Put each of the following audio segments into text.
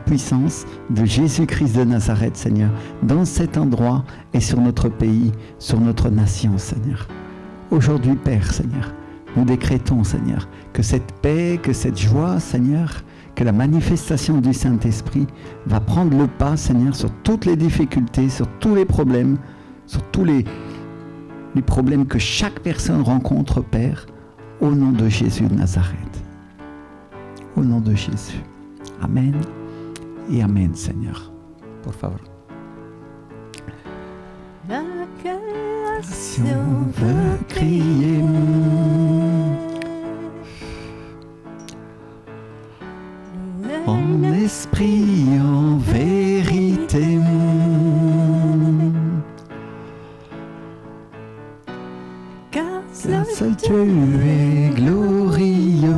puissance de Jésus-Christ de Nazareth, Seigneur, dans cet endroit et sur notre pays, sur notre nation, Seigneur. Aujourd'hui, Père, Seigneur, nous décrétons, Seigneur, que cette paix, que cette joie, Seigneur, que la manifestation du Saint-Esprit va prendre le pas, Seigneur, sur toutes les difficultés, sur tous les problèmes, sur tous les problèmes que chaque personne rencontre, Père, au nom de Jésus de Nazareth. Au nom de Jésus. Amen et Amen, Seigneur. Por favor. La Si on veut crier, en esprit, en vérité, car seul Dieu est glorieux,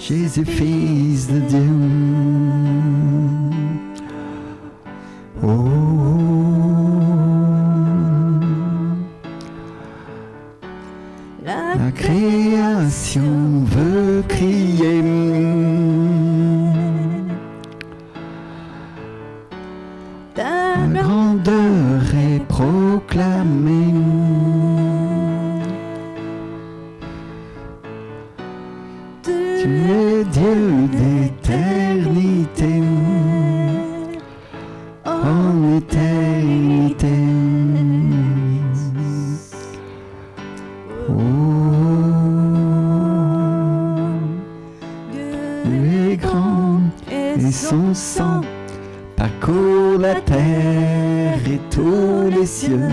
Jésus, Fils de Dieu. Oh, la création veut crier. ta La grandeur est proclamée. Tu es Dieu d'éternité, en éternité. Oh, Dieu est grand et son sang parcourt la terre et tous les cieux.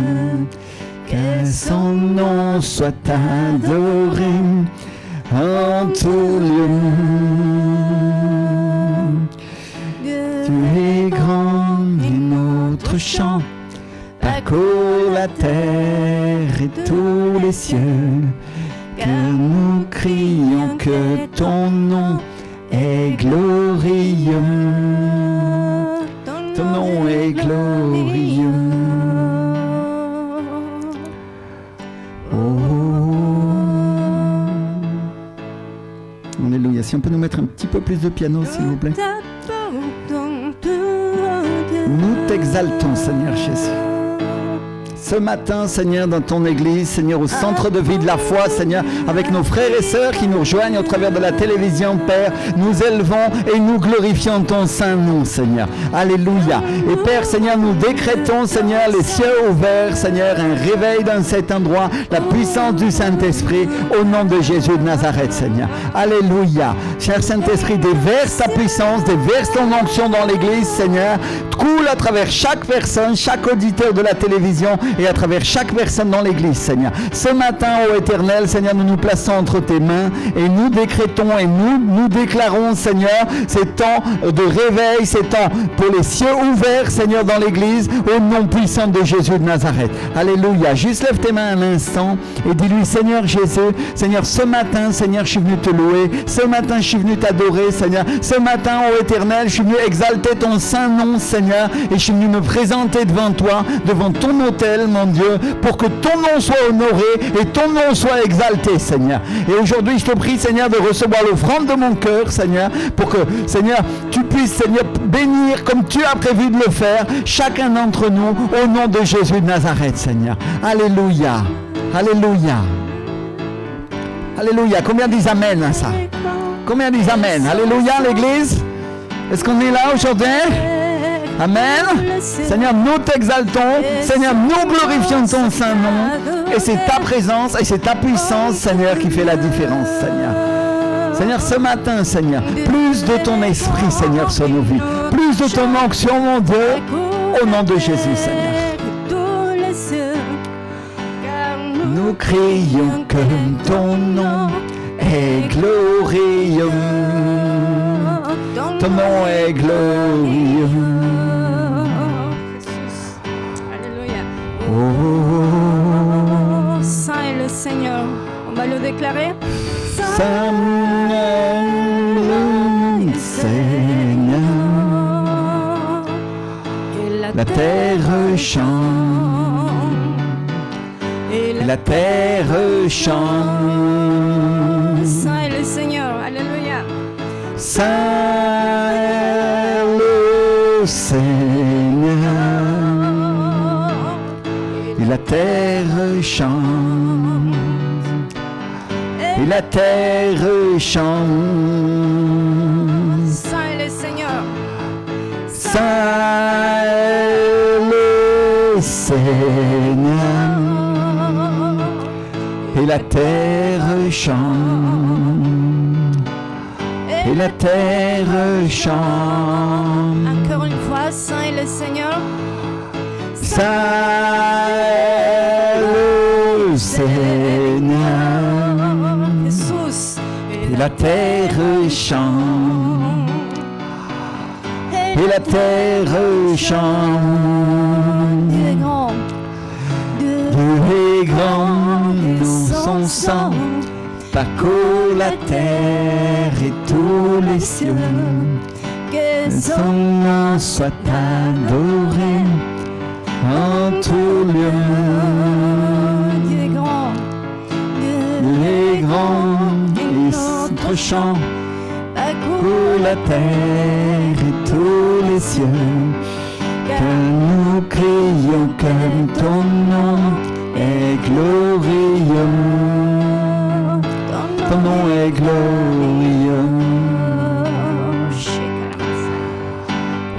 Que son nom soit adoré en tout lieu. Tu es grand et notre chant parcourt la terre et tous les cieux. Que nous crions que ton nom est glorieux. Ton nom est glorieux. Alléluia. Si on peut nous mettre un petit peu plus de piano, s'il vous plaît. Nous t'exaltons, Seigneur Jésus. Ce matin, Seigneur, dans ton église, Seigneur, au centre de vie de la foi, Seigneur, avec nos frères et sœurs qui nous rejoignent au travers de la télévision, Père, nous élevons et nous glorifions ton saint nom, Seigneur. Alléluia. Et Père, Seigneur, nous décrétons, Seigneur, les cieux ouverts, Seigneur, un réveil dans cet endroit, la puissance du Saint-Esprit, au nom de Jésus de Nazareth, Seigneur. Alléluia. Cher Saint-Esprit, déverse ta puissance, déverse ton onction dans l'église, Seigneur. Coule à travers chaque personne, chaque auditeur de la télévision et à travers chaque personne dans l'église, Seigneur. Ce matin, ô Éternel, Seigneur, nous nous plaçons entre tes mains et nous décrétons et nous déclarons, Seigneur, ces temps de réveil, ces temps pour les cieux ouverts, Seigneur, dans l'église, au nom puissant de Jésus de Nazareth. Alléluia. Juste lève tes mains un instant et dis-lui, Seigneur Jésus, Seigneur, ce matin, Seigneur, je suis venu te louer. Ce matin, je suis venu t'adorer, Seigneur. Ce matin, ô Éternel, je suis venu exalter ton saint nom, Seigneur, et je suis venu me présenter devant toi, devant ton autel, mon Dieu, pour que ton nom soit honoré et ton nom soit exalté, Seigneur. Et aujourd'hui, je te prie, Seigneur, de recevoir l'offrande de mon cœur, Seigneur, pour que, Seigneur, tu puisses, Seigneur, bénir comme tu as prévu de le faire, chacun d'entre nous, au nom de Jésus de Nazareth, Seigneur. Alléluia. Alléluia. Alléluia. Combien disent Amen à ça? Combien disent Amen? Alléluia, l'église. Est-ce qu'on est là aujourd'hui? Amen. Seigneur, nous t'exaltons. Seigneur, nous glorifions ton saint nom. Et c'est ta présence et c'est ta puissance, Seigneur, qui fait la différence, Seigneur. Seigneur, ce matin, Seigneur, plus de ton esprit, Seigneur, sur nos vies. Plus de ton onction, mon Dieu, au nom de Jésus, Seigneur. Nous crions que ton nom est glorieux. Ton nom est glorieux. Alléluia. Oh, Saint est le Seigneur. On va le déclarer. Saint est le Seigneur. Et La terre chante. Et La terre chante. Saint est le Seigneur. Alléluia. Saint Seigneur, et la terre chante, et la terre chante. Saint est le Seigneur. Saint est le Seigneur, et la terre chante, et la terre chante. Encore une fois, Saint est le Seigneur. Saint est le Seigneur, Jésus. et la terre chante, et la terre chante. Dieu est grand. Dieu est grand dans son sang, parcourt la terre et tous les cieux. Que Que son nom soit adoré en tout lieu. Dieu est grand. Dieu est grand et notre chant parcourt la terre et tous les cieux. Que nous crions que ton nom est glorieux. Ton nom est glorieux.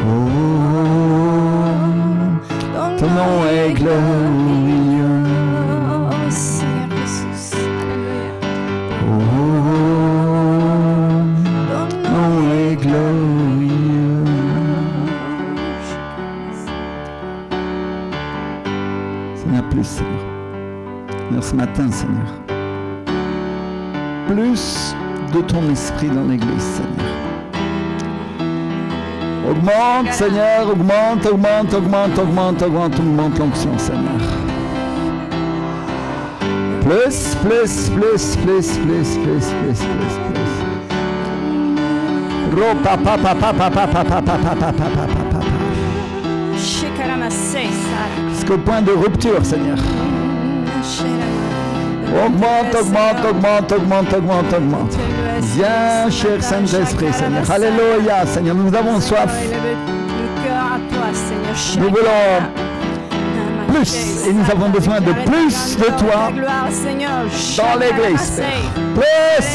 Oh, ton nom est glorieux. Seigneur Jésus. Oh, ton nom est glorieux. Seigneur, plus, Seigneur. Seigneur, ce matin, Seigneur. Plus de ton esprit dans l'église, Seigneur. Augmente, Seigneur, augmente, augmente, augmente, augmente, augmente, augmente l'onction, Seigneur. Plus, plus, plus, plus, plus, plus, plus, plus, plus. Ro pa pa pa pa pa pa pa pa pa pa pa pa pa pa. Jusqu'au point de rupture, Seigneur. Augmente, augmente, augmente, augmente, augmente, augmente. Viens, cher Saint-Esprit, Seigneur. Alléluia, Seigneur, nous avons soif. Nous voulons plus et nous avons besoin de plus de toi dans l'église, Père. Plus.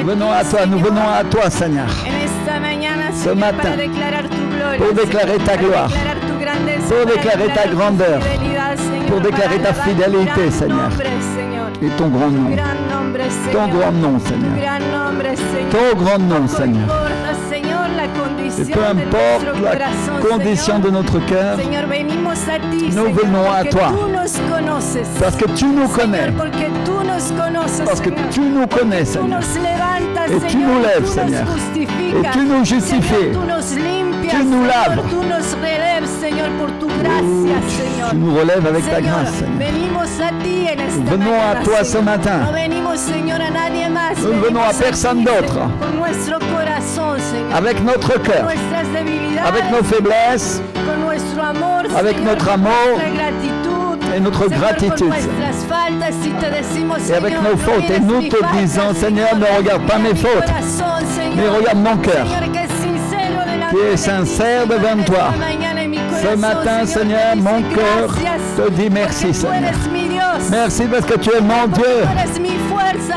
Venons à toi, nous venons à toi, Seigneur. Ce matin, pour déclarer ta gloire, pour déclarer ta grandeur, pour déclarer ta fidélité, Seigneur, et ton grand nom, ton grand nom, Seigneur, ton grand nom, Seigneur. Et peu importe la condition de notre cœur, nous venons à toi, parce que tu nous connais, parce que tu nous connais, Seigneur, et tu nous lèves, Seigneur, et tu nous justifies, tu nous laves, tu nous relèves avec ta grâce, Seigneur. Nous venons à toi ce matin, nous ne venons à personne d'autre, avec notre cœur, avec nos faiblesses, avec notre amour et notre gratitude, et avec nos fautes. Et nous te disons, Seigneur, ne regarde pas mes fautes, mais regarde mon cœur, qui est sincère devant toi. Ce matin, Seigneur, mon cœur te dit merci, Seigneur. Merci parce que tu es mon Dieu.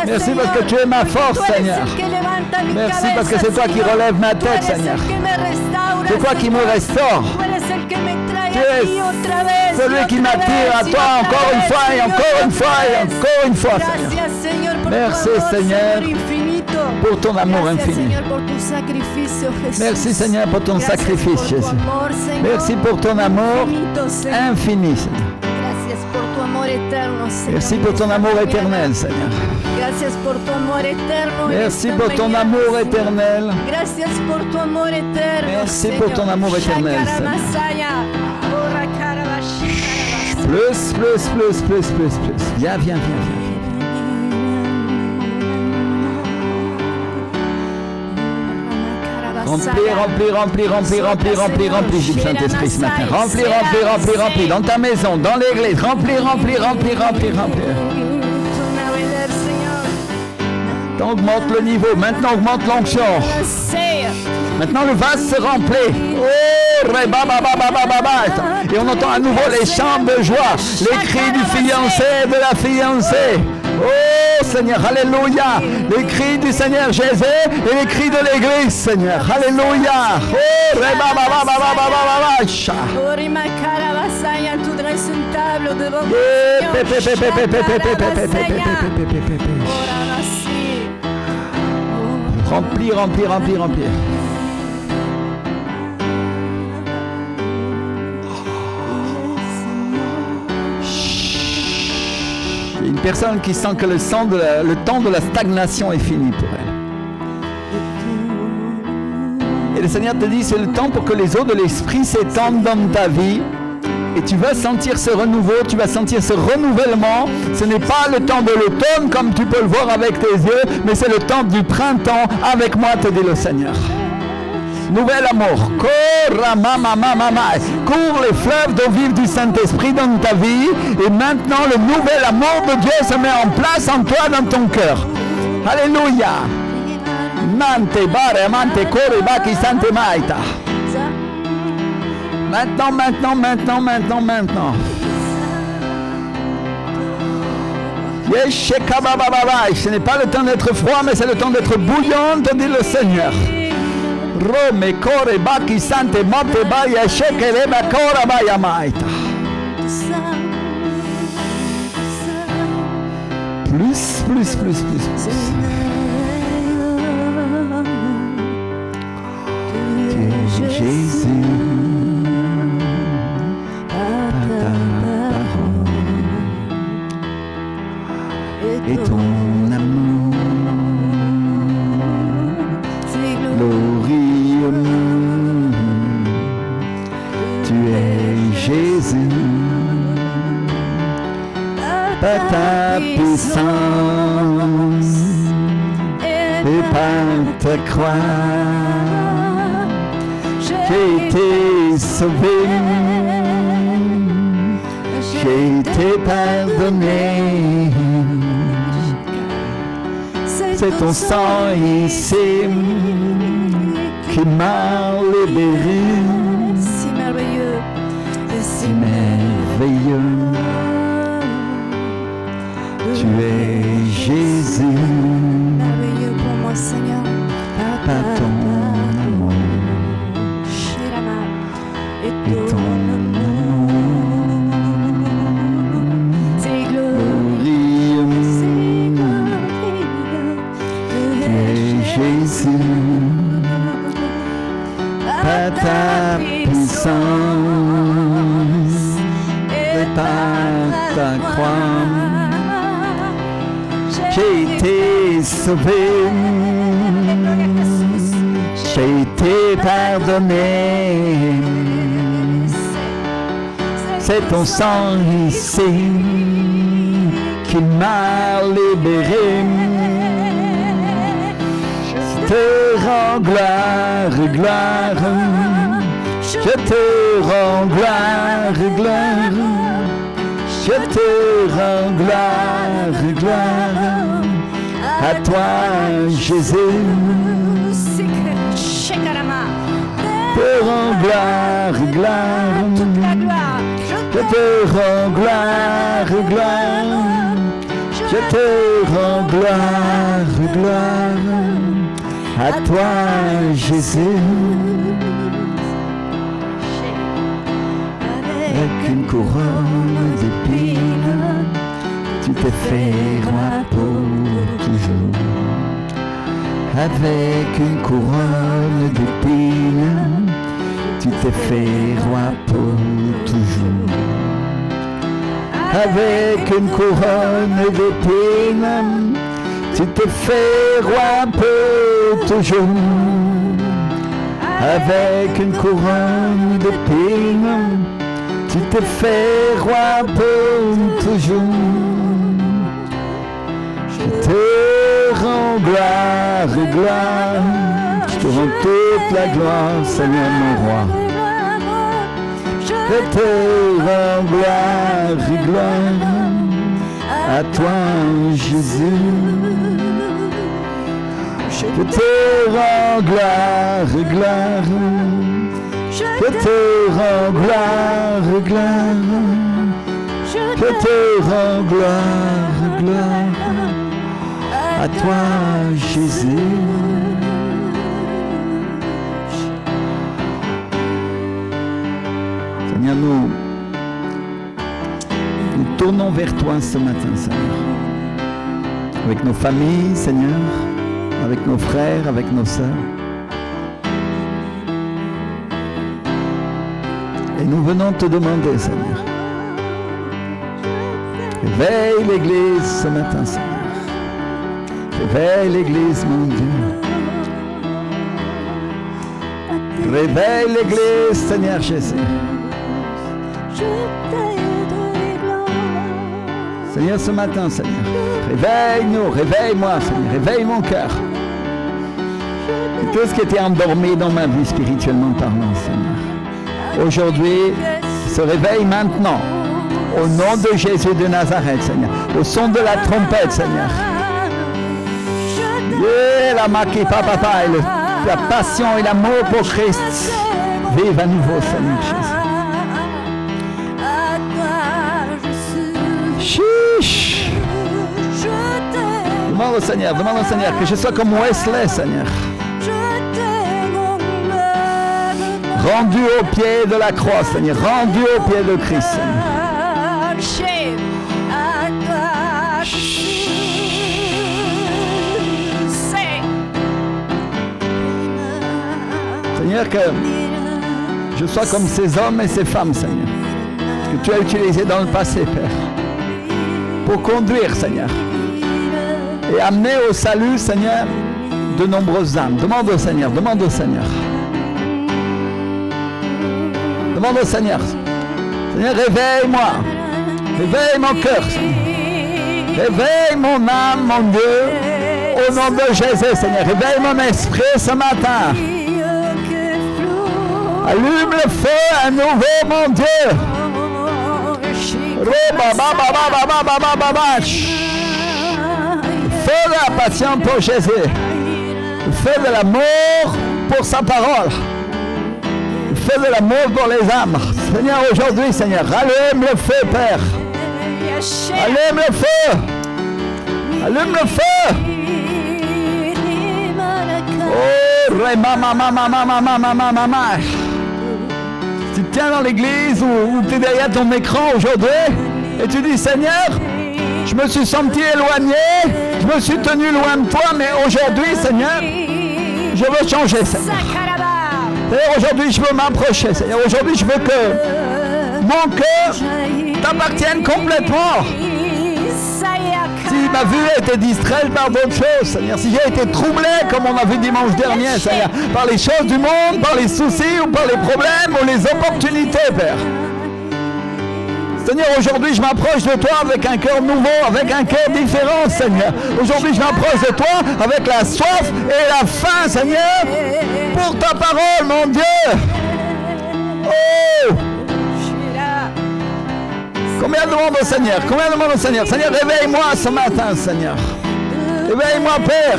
Merci parce que tu es ma force, Seigneur. Merci parce que c'est toi qui relèves ma tête, Seigneur. C'est toi qui me restaure. Tu es celui qui m'attire à toi encore une fois et encore une fois et encore une fois, Seigneur. Merci, Seigneur, pour ton amour infini. Merci, Seigneur, pour ton sacrifice, Jésus. Merci pour ton amour infini, Seigneur. Merci pour ton amour éternel, Seigneur. Merci pour ton amour éternel. Merci pour ton amour éternel, Seigneur. Plus, plus, plus, plus, plus, plus. Viens, viens, viens, viens. Remplis, remplis, remplis, remplis, remplis, remplis, remplis, j'ai besoin d'esprit ce matin. Remplis, remplis, remplis, remplis, dans ta maison, dans l'église. Remplis, remplis, remplis, remplis, remplis. Maintenant augmente le niveau, maintenant augmente l'onction. Maintenant le vase se remplit. Oh, reba, ba, ba, ba, ba, ba, ba. Et on entend à nouveau les chants de joie, les cris du fiancé et de la fiancée. Oh Seigneur, alléluia. Les cris du Seigneur Jésus et les cris de l'église, Seigneur. Alléluia. Oh, reba, ba, ba, ba, ba, ba, ba, ba, cha. Remplir, remplir, remplir, remplir. Il y a une personne qui sent que le temps de la stagnation est fini pour elle. Et le Seigneur te dit, c'est le temps pour que les eaux de l'Esprit s'étendent dans ta vie. Et tu vas sentir ce renouveau, tu vas sentir ce renouvellement. Ce n'est pas le temps de l'automne comme tu peux le voir avec tes yeux, mais c'est le temps du printemps. Avec moi, te dit le Seigneur. Nouvel amour. Cours les fleuves d'eau vive du Saint-Esprit dans ta vie. Et maintenant, le nouvel amour de Dieu se met en place en toi, dans ton cœur. Alléluia. Mante, bare, mante, kore, baki, sante, maïta. Maintenant, maintenant, maintenant, maintenant, maintenant. Ce n'est pas le temps d'être froid, mais c'est le temps d'être bouillant, te dit le Seigneur. Rome, kore, baki, sante, mote, baya, shekele, bakora, baya, maïta. Plus, plus, plus, plus, plus. Jésus. Et ton amour glorieux, tu es Jésus, par ta puissance et par ta croix, j'ai été sauvé, j'ai été pardonné. C'est ton sang ici qui m'a libéré. Si merveilleux, si merveilleux. Tu es Jésus. Merveilleux pour moi, Seigneur. Par ton amour. Et ton par ta puissance et par ta croix, j'ai été sauvé, j'ai été pardonné. C'est ton sang ici qui m'a libéré. Je te rends gloire, gloire. Je te rends gloire, gloire. Je te rends gloire, gloire. À toi, Jésus. Je te rends gloire, gloire. Je te rends gloire, gloire. Je te rends gloire, gloire. À toi, Jésus, avec une couronne d'épines, tu t'es fait roi pour toujours. Avec une couronne d'épines, tu t'es fait roi pour toujours. Avec une couronne d'épines, tu t'es fait roi pour toujours. Avec une couronne d'épines, tu t'es fait roi pour toujours. Je te rends gloire, gloire. Je te rends toute la gloire, Seigneur mon roi. Je te rends gloire, gloire. À toi, Jésus. Je Je te rends gloire, gloire. Je te rends gloire, gloire. Je te rends gloire, gloire. À toi, Jésus. Seigneur, nous tournons vers toi ce matin, Seigneur. Avec nos familles, Seigneur, avec nos frères, avec nos sœurs. Et nous venons te demander, Seigneur. Réveille l'Église ce matin, Seigneur. Réveille l'Église, mon Dieu. Réveille l'Église, Seigneur Jésus. Seigneur, ce matin, Seigneur, réveille-nous, réveille-moi, Seigneur, réveille mon cœur. Tout ce qui était endormi dans ma vie spirituellement parlant, Seigneur. Aujourd'hui, se réveille maintenant. Au nom de Jésus de Nazareth, Seigneur. Au son de la trompette, Seigneur. La maquipa, papa, et la passion et l'amour pour Christ. Vive à nouveau, Seigneur Jésus. Chiche. Demande au Seigneur que je sois comme Wesley, Seigneur. Rendu au pied de la croix, Seigneur. Rendu au pied de Christ, Seigneur. Seigneur, que je sois comme ces hommes et ces femmes, Seigneur, que tu as utilisés dans le passé, Père, pour conduire, Seigneur, et amener au salut, Seigneur, de nombreuses âmes. Demande au Seigneur, demande au Seigneur. Demande au Seigneur. Seigneur, réveille-moi. Réveille mon cœur, Seigneur. Réveille mon âme, mon Dieu, au nom de Jésus, Seigneur. Réveille mon esprit ce matin. Allume le feu à nouveau, mon Dieu. Le feu de la passion pour Jésus. Le feu de l'amour pour sa parole. Le feu de l'amour pour les âmes. Seigneur, aujourd'hui, Seigneur, allume le feu, Père. Allume le feu. Allume le feu. Oh, tu te tiens dans l'église ou tu es derrière ton écran aujourd'hui et tu dis, Seigneur, je me suis senti éloigné, je me suis tenu loin de toi, mais aujourd'hui, Seigneur, je veux changer, Seigneur. Seigneur, aujourd'hui, je veux m'approcher, Seigneur. Aujourd'hui, je veux que mon cœur t'appartienne complètement. Si ma vue a été distraite par d'autres choses, Seigneur, si j'ai été troublé, comme on a vu dimanche dernier, Seigneur, par les choses du monde, par les soucis ou par les problèmes ou les opportunités, Père. Seigneur, aujourd'hui, je m'approche de toi avec un cœur nouveau, avec un cœur différent, Seigneur. Aujourd'hui, je m'approche de toi avec la soif et la faim, Seigneur, pour ta parole, mon Dieu. Oh! Combien demande au Seigneur? Combien demande au Seigneur? Seigneur, réveille-moi ce matin, Seigneur. Réveille-moi, Père.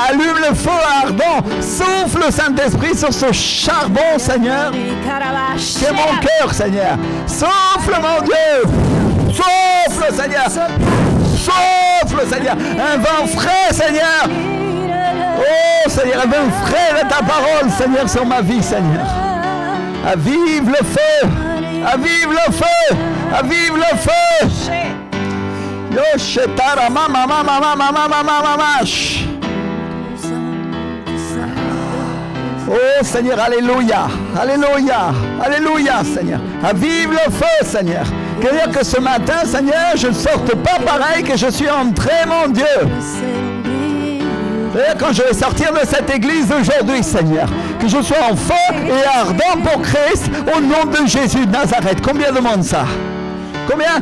Allume le feu ardent. Souffle le Saint-Esprit sur ce charbon, Seigneur. C'est mon cœur, Seigneur. Souffle, mon Dieu. Souffle, Seigneur. Souffle, Seigneur. Un vent frais, Seigneur. Oh, Seigneur, un vent frais de ta parole, Seigneur, sur ma vie, Seigneur. Avive le feu. Avive le feu. Avive le feu. Yoshetara mama mama mama mama mama. Oh Seigneur, alléluia, alléluia, alléluia, Seigneur. Avive le feu, Seigneur. Que ce matin, Seigneur, je ne sorte pas pareil que je suis entré, mon Dieu. Et quand je vais sortir de cette église aujourd'hui, Seigneur, que je sois en feu et ardent pour Christ, au nom de Jésus de Nazareth. Combien demandent ça? Combien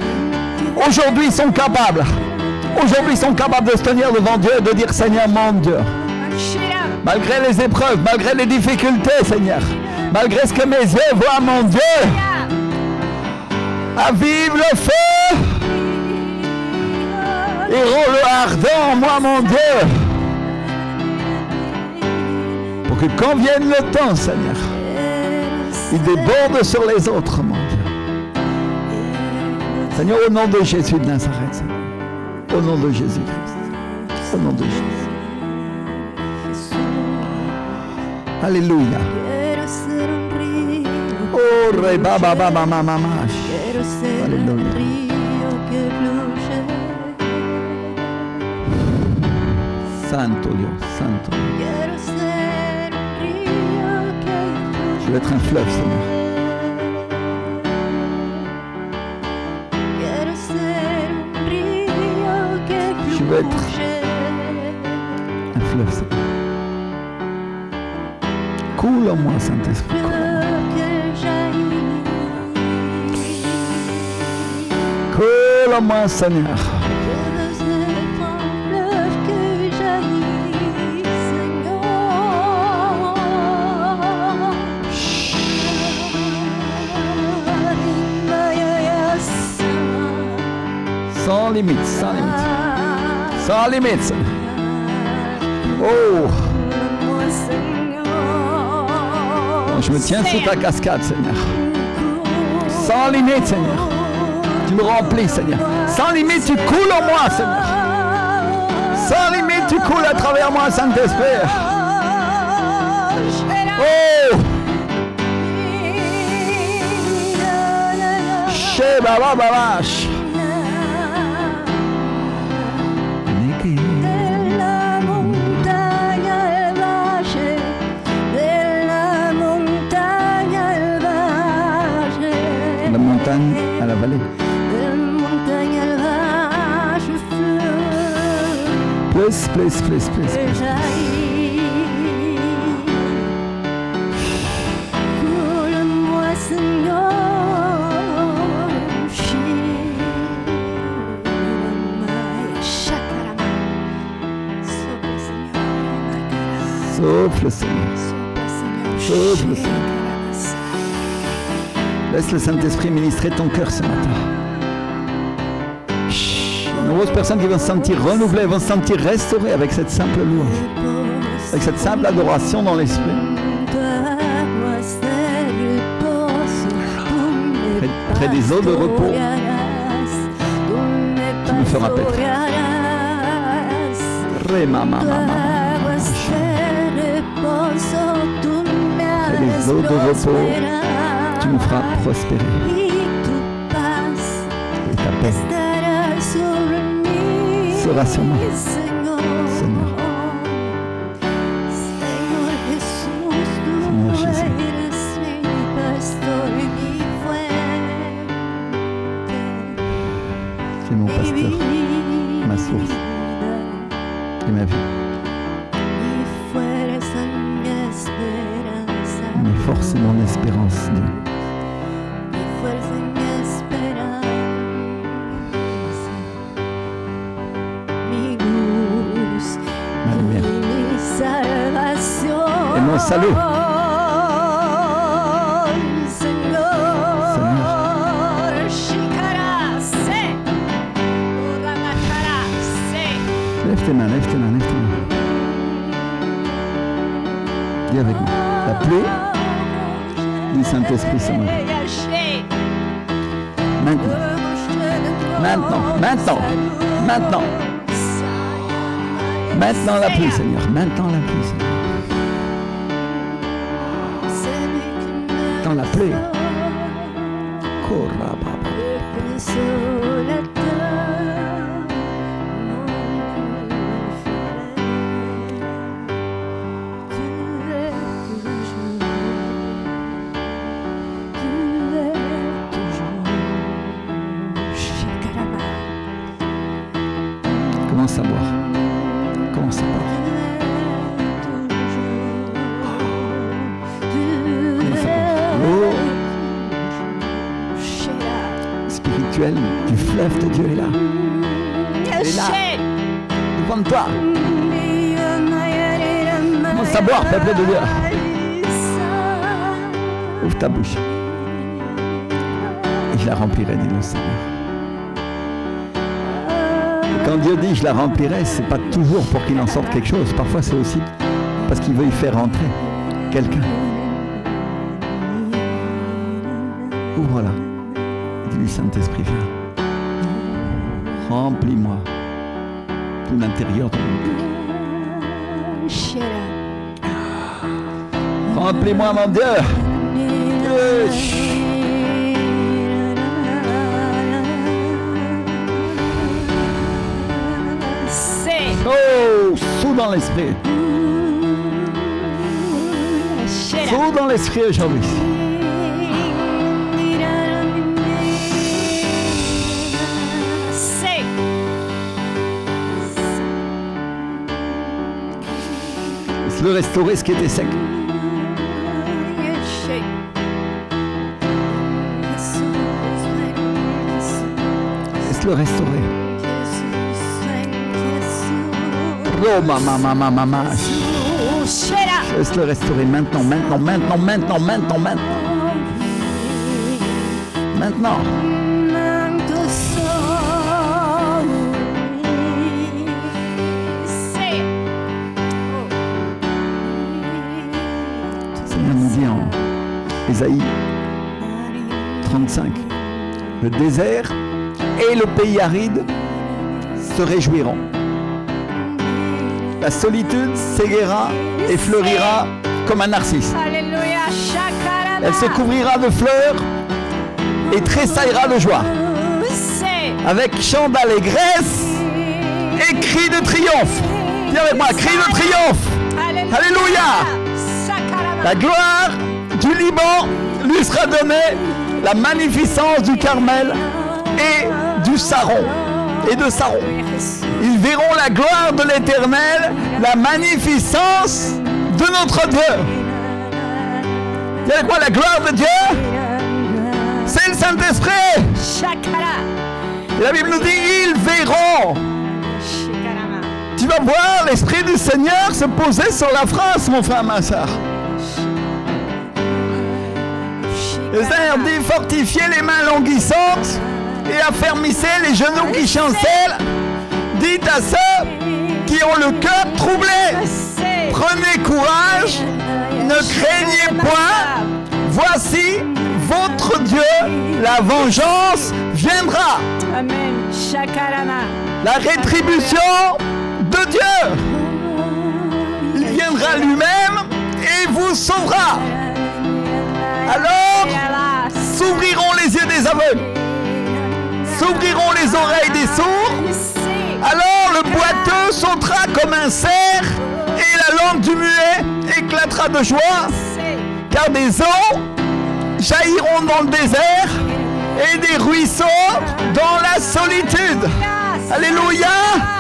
aujourd'hui sont capables? Aujourd'hui sont capables de se tenir devant Dieu et de dire, Seigneur, mon Dieu. Malgré les épreuves, malgré les difficultés, Seigneur, malgré ce que mes yeux voient, mon Dieu, avive le feu Et rends-le ardent en moi, mon Dieu. Pour que quand vienne le temps, Seigneur, il déborde sur les autres, mon Dieu. Seigneur, au nom de Jésus de Nazareth, Seigneur. Au nom de Jésus-Christ. Au nom de Jésus. Alléluia. Oh, reba, ba, ba, ba, ma, ma, ma. Alléluia. Santo Dios, Santo. Je veux être un fleuve, Seigneur. Je veux être un fleuve, Seigneur. Coule en moi, Saint-Esprit. Coule en moi, Seigneur. Sans limite, sans limite. Sans limite, Seigneur. Oh! Je me tiens sous ta cascade, Seigneur. Sans limite, Seigneur. Tu me remplis, Seigneur. Sans limite, tu coules en moi, Seigneur. Sans limite, tu coules à travers moi, Saint-Esprit. Oh! Sheba babash. À la vallée. Please, please, please, please. Souffle, Seigneur. Souffle, Seigneur. Laisse le Saint-Esprit ministrer ton cœur ce matin. De nombreuses personnes qui vont se sentir renouvelées, vont se sentir restaurées avec cette simple louange, avec cette simple adoration dans l'esprit. Près des eaux de repos, tu me feras pétrir. Près des eaux de repos, tu nous feras prospérer. Et ta paix sera sur moi, Seigneur. Seigneur Jésus. Tu es mon pasteur, ma source et ma vie. Mes forces et mon espérance, Dieu. Et mon salut. Lève tes mains, lève tes mains, lève tes mains. Dis avec moi. La pluie du Saint-Esprit ce matin. Maintenant. Maintenant. Maintenant. Maintenant. Maintenant la pluie, Seigneur. Maintenant la pluie, Seigneur. Dans la pluie. Commence à boire. Commence à boire. Commence à boire. L'eau spirituelle du fleuve de Dieu est là. Elle est là. Devant toi. Commence à boire, peuple de Dieu. Ouvre ta bouche. Et je la remplirai, dit le Seigneur. Quand Dieu dit je la remplirai, c'est pas toujours pour qu'il en sorte quelque chose. Parfois c'est aussi parce qu'il veut y faire rentrer quelqu'un. Ouvre-la. Dis-lui, Saint-Esprit, viens. Remplis-moi tout l'intérieur de mon cœur. Remplis-moi, mon Dieu. Oh, sous dans l'esprit. Sous dans l'esprit aujourd'hui. Laisse-le restaurer ce qui était sec. Laisse-le restaurer. Oh, maman. Laisse-le restaurer maintenant. Maintenant. Seigneur nous dit en Ésaïe 35, le désert et le pays aride se réjouiront. La solitude s'égaiera et fleurira comme un narcisse. Elle se couvrira de fleurs et tressaillera de joie. Avec chant d'allégresse et cri de triomphe. Dis avec moi, cri de triomphe. Alléluia. La gloire du Liban lui sera donnée, la magnificence du Carmel et du Saron. Et de Saron. Ils verront la gloire de l'Éternel, la magnificence de notre Dieu. Vous savez quoi, la gloire de Dieu? C'est le Saint-Esprit. Et la Bible nous dit, ils verront. Tu vas voir l'Esprit du Seigneur se poser sur la France, mon frère, ma soeur. Le Seigneur dit, fortifiez les mains languissantes et affermissez les genoux qui chancellent. Dites à ceux qui ont le cœur troublé, prenez courage, ne craignez point, voici votre Dieu, la vengeance viendra. Amen. La rétribution de Dieu. Il viendra lui-même et vous sauvera. Alors, s'ouvriront les yeux des aveugles, s'ouvriront les oreilles des sourds. Alors le boiteux sautera comme un cerf et la langue du muet éclatera de joie, car des eaux jailliront dans le désert et des ruisseaux dans la solitude. Alléluia.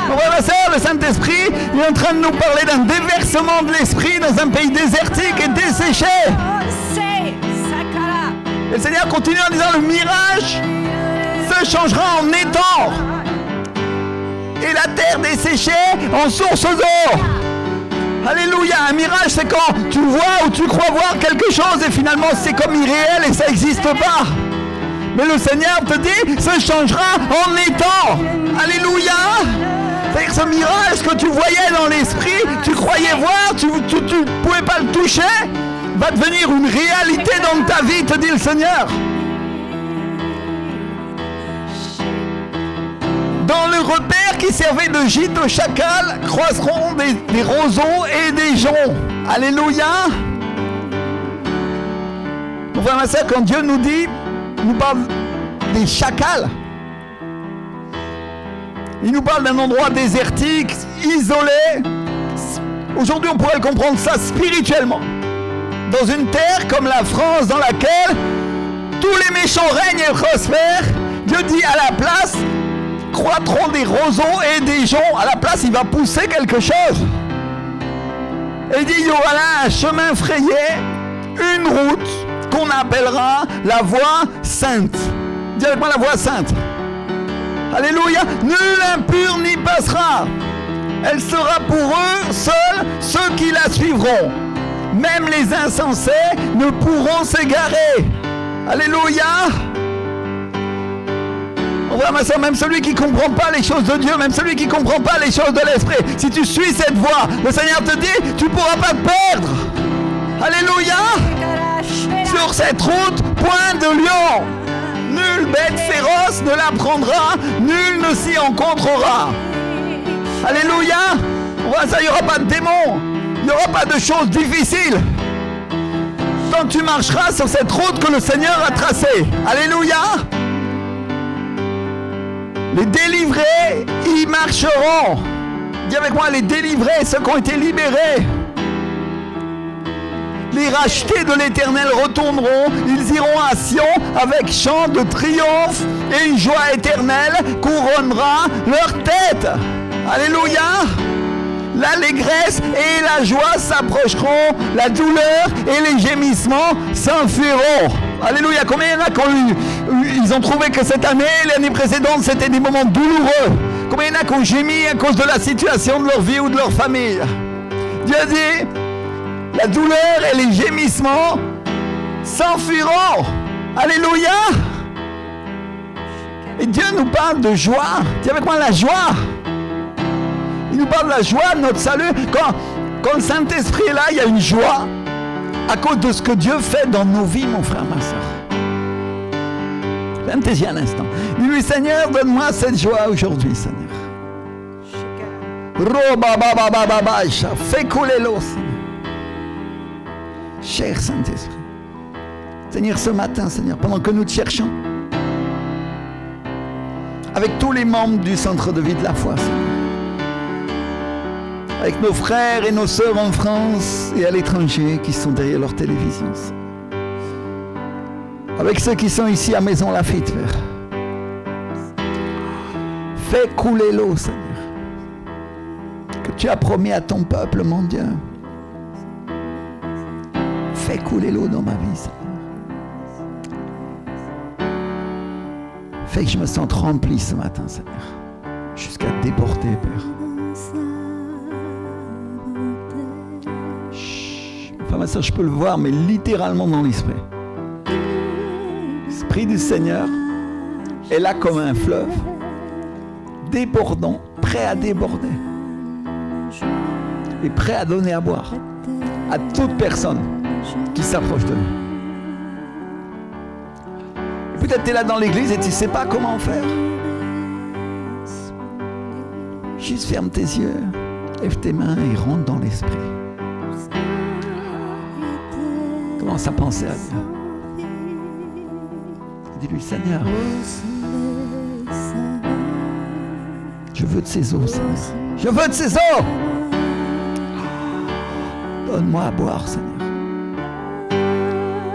Mon frère, ma soeur, le Saint-Esprit est en train de nous parler d'un déversement de l'esprit dans un pays désertique et desséché. Et le Seigneur continue en disant, le mirage se changera en étang et la terre desséchée en source d'eau. Alléluia. Un mirage, c'est quand tu vois ou tu crois voir quelque chose et finalement c'est comme irréel et ça n'existe pas. Mais le Seigneur te dit, ça changera en étang. Alléluia. C'est-à-dire ce mirage que tu voyais dans l'esprit, tu croyais voir, tu ne pouvais pas le toucher, va devenir une réalité dans ta vie, te dit le Seigneur. Dans le repère qui servait de gîte aux chacals, croiseront des roseaux et des joncs. Alléluia. Mon frère, ma soeur, quand Dieu nous dit, il nous parle des chacals. Il nous parle d'un endroit désertique, isolé. Aujourd'hui, on pourrait comprendre ça spirituellement. Dans une terre comme la France, dans laquelle tous les méchants règnent et prospèrent, Dieu dit à la place, croîtront des roseaux et des joncs. À la place, il va pousser quelque chose. Et il dit, il y aura là un chemin frayé, une route qu'on appellera la voie sainte. Dis avec moi la voie sainte. Alléluia. Nul impur n'y passera. Elle sera pour eux seuls ceux qui la suivront. Même les insensés ne pourront s'égarer. Alléluia. frère, ma soeur, même celui qui ne comprend pas les choses de Dieu, même celui qui ne comprend pas les choses de l'Esprit, si tu suis cette voie, le Seigneur te dit, tu ne pourras pas te perdre. Alléluia. Sur cette route, point de lion. Nulle bête féroce ne la prendra, nul ne s'y rencontrera. Alléluia. Il n'y aura pas de démons, il n'y aura pas de choses difficiles. Tant que tu marcheras sur cette route que le Seigneur a tracée. Alléluia. Les délivrés y marcheront. Dis avec moi, les délivrés, ceux qui ont été libérés. Les rachetés de l'Éternel retourneront, ils iront à Sion avec chant de triomphe et une joie éternelle couronnera leur tête. Alléluia. L'allégresse et la joie s'approcheront, la douleur et les gémissements s'enfuiront. Alléluia. Combien il y en a qui ils ont trouvé que cette année, l'année précédente, c'était des moments douloureux. Combien il y en a qui ont gémi à cause de la situation de leur vie ou de leur famille. Dieu dit, la douleur et les gémissements s'enfuiront. Alléluia. Et Dieu nous parle de joie. Dis avec moi la joie. Il nous parle de la joie de notre salut. Quand le Saint-Esprit est là, il y a une joie à cause de ce que Dieu fait dans nos vies, mon frère, ma soeur. Ferme-tes-y un instant. Dis-lui, Seigneur, donne-moi cette joie aujourd'hui, Seigneur. Fais couler l'eau, Seigneur. Cher Saint-Esprit. Seigneur, ce matin, Seigneur, pendant que nous te cherchons, avec tous les membres du centre de vie de la foi, Seigneur, avec nos frères et nos sœurs en France et à l'étranger qui sont derrière leur télévision, avec ceux qui sont ici à Maison Lafitte, Père. Fais couler l'eau, Seigneur, que tu as promis à ton peuple, mon Dieu. Fais couler l'eau dans ma vie, Seigneur. Fais que je me sente rempli ce matin, Seigneur, jusqu'à déporter, Père. Enfin, ma soeur, je peux le voir, mais littéralement dans l'esprit. L'Esprit du Seigneur est là comme un fleuve, débordant, prêt à déborder, et prêt à donner à boire à toute personne qui s'approche de nous. Et peut-être tu es là dans l'église et tu ne sais pas comment faire. Juste ferme tes yeux, lève tes mains et rentre dans l'esprit. Commence à penser à Dieu. Dis-lui, Seigneur, je veux de ces eaux, Seigneur. Je veux de ces eaux. Donne-moi à boire, Seigneur.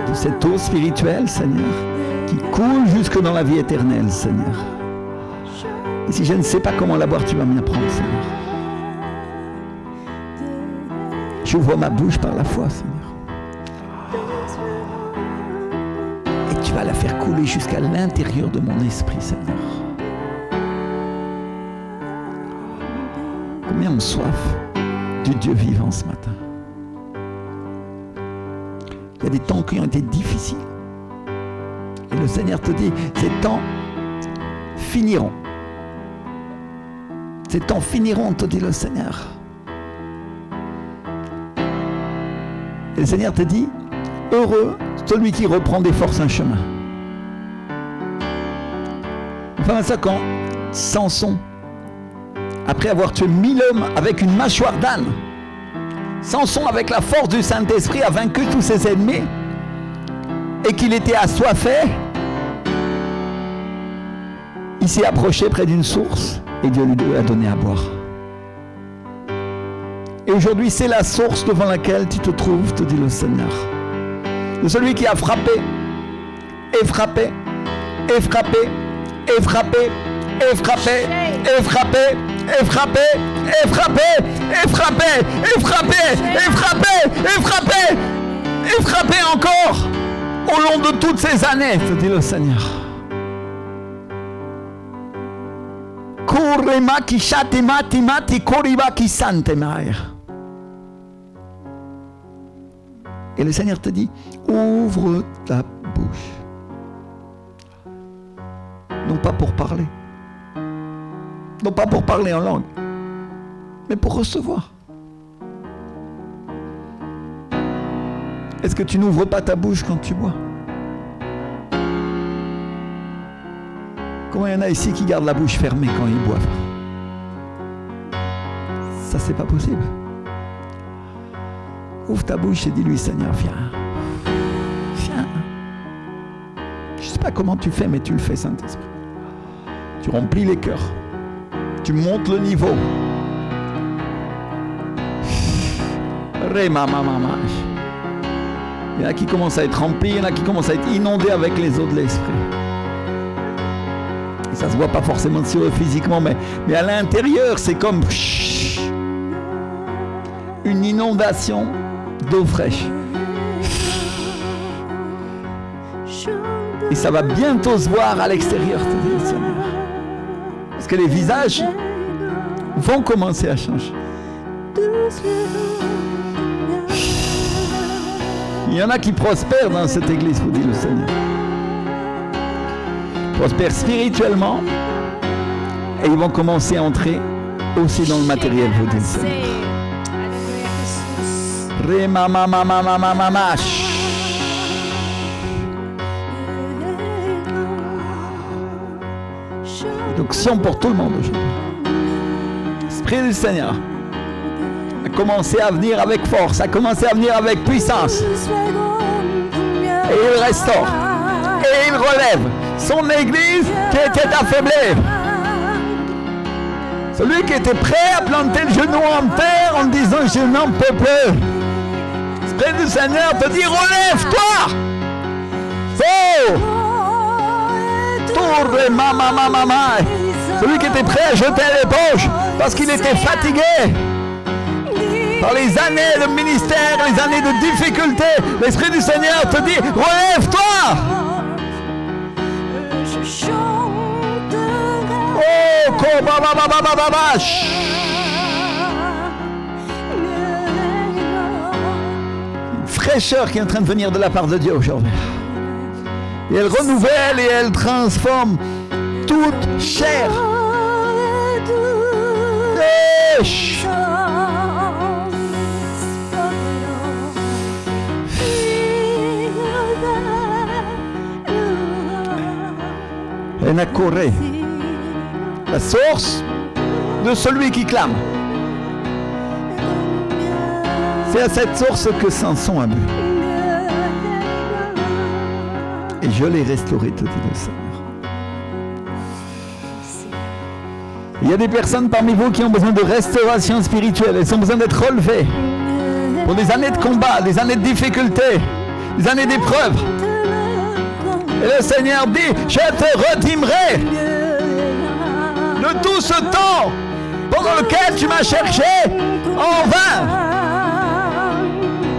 De cette eau spirituelle, Seigneur, qui coule jusque dans la vie éternelle, Seigneur. Et si je ne sais pas comment la boire, tu vas m'y apprendre, Seigneur. J'ouvre ma bouche par la foi, Seigneur. Et tu vas la faire couler jusqu'à l'intérieur de mon esprit, Seigneur. Combien on soif du Dieu vivant ce matin. Il y a des temps qui ont été difficiles. Et le Seigneur te dit, ces temps finiront. Ces temps finiront, te dit le Seigneur. Et le Seigneur te dit, heureux celui qui reprend des forces un chemin. Enfin, ça quand Samson, après avoir tué 1000 hommes avec une mâchoire d'âne, Samson, avec la force du Saint-Esprit, a vaincu tous ses ennemis et qu'il était assoiffé. Il s'est approché près d'une source et Dieu lui a donné à boire. Et aujourd'hui, c'est la source devant laquelle tu te trouves, te dit le Seigneur. De celui qui a frappé, et frappé, et frappé, et frappé, et frappé, et frappé, et frappé, et frappé, et frappé, et frappé, et frappé, et frappé, et frappé encore au long de toutes ces années, te dit le Seigneur. Kurema ki shati mati mati koriba ki sante maia. Et le Seigneur te dit, ouvre ta bouche. Non pas pour parler. Non pas pour parler en langue, mais pour recevoir. Est-ce que tu n'ouvres pas ta bouche quand tu bois? Comment il y en a ici qui gardent la bouche fermée quand ils boivent? Ça, c'est pas possible. Ouvre ta bouche et dis-lui, Seigneur, viens. Viens. Je ne sais pas comment tu fais, mais tu le fais, Saint-Esprit. Tu remplis les cœurs. Tu montes le niveau. Il y en a qui commencent à être remplis, il y en a qui commencent à être inondés avec les eaux de l'Esprit. Et ça ne se voit pas forcément sur eux physiquement, mais à l'intérieur, c'est comme une inondation d'eau fraîche. Et ça va bientôt se voir à l'extérieur, te dit le Seigneur. Parce que les visages vont commencer à changer. Il y en a qui prospèrent dans cette église, vous dit le Seigneur. Ils prospèrent spirituellement et ils vont commencer à entrer aussi dans le matériel, vous dit le Seigneur. L'onction pour tout le monde aujourd'hui. L'Esprit du Seigneur a commencé à venir avec force, a commencé à venir avec puissance. Et il restaure. Et il relève son église qui était affaiblie. Celui qui était prêt à planter le genou en terre en disant je n'en peux plus. L'Esprit du Seigneur te dit relève-toi. Oh! Tourne mama. Celui qui était prêt à jeter l'éponge parce qu'il était fatigué par les années de ministère, les années de difficulté. L'Esprit du Seigneur te dit relève-toi. Oh, une fraîcheur qui est en train de venir de la part de Dieu aujourd'hui. Et elle renouvelle et elle transforme toute chair. Enakoré, la source de celui qui clame. C'est à cette source que Samson a bu. Et je l'ai restauré, te dit le Seigneur. Il y a des personnes parmi vous qui ont besoin de restauration spirituelle. Elles ont besoin d'être relevées pour des années de combat, des années de difficultés, des années d'épreuves. Et le Seigneur dit, je te redimerai de tout ce temps pendant lequel tu m'as cherché en vain.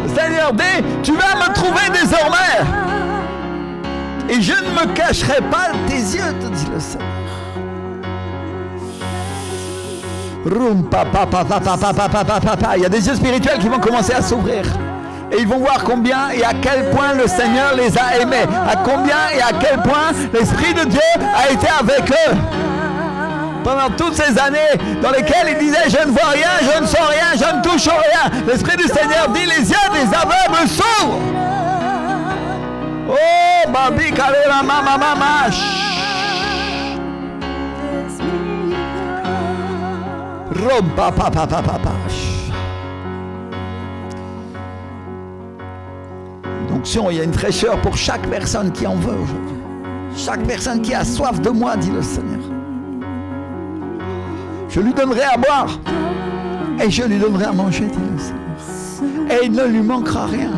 Le Seigneur dit, tu vas me trouver désormais. Et je ne me cacherai pas de tes yeux, te dit le Seigneur. Il y a des yeux spirituels qui vont commencer à s'ouvrir. Et ils vont voir combien et à quel point le Seigneur les a aimés. À combien et à quel point l'Esprit de Dieu a été avec eux. Pendant toutes ces années dans lesquelles ils disaient je ne vois rien, je ne sens rien, je ne touche rien. L'Esprit du Seigneur dit les yeux des aveugles s'ouvrent. Oh, babi kalera mama. Rompa papa. Donc il y a une fraîcheur pour chaque personne qui en veut aujourd'hui. Chaque personne qui a soif de moi, dit le Seigneur. Je lui donnerai à boire et je lui donnerai à manger, dit le Seigneur. Et il ne lui manquera rien.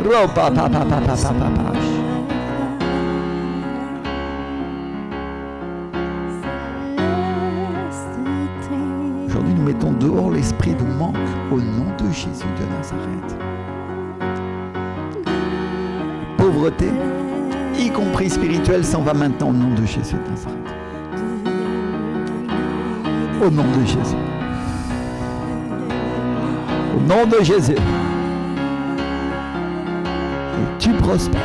Rompa papa. Aujourd'hui, nous mettons dehors l'esprit de manque au nom de Jésus de Nazareth. Pauvreté, y compris spirituelle, s'en va maintenant au nom de Jésus de Nazareth. Au nom de Jésus. Au nom de Jésus. et tu prospères.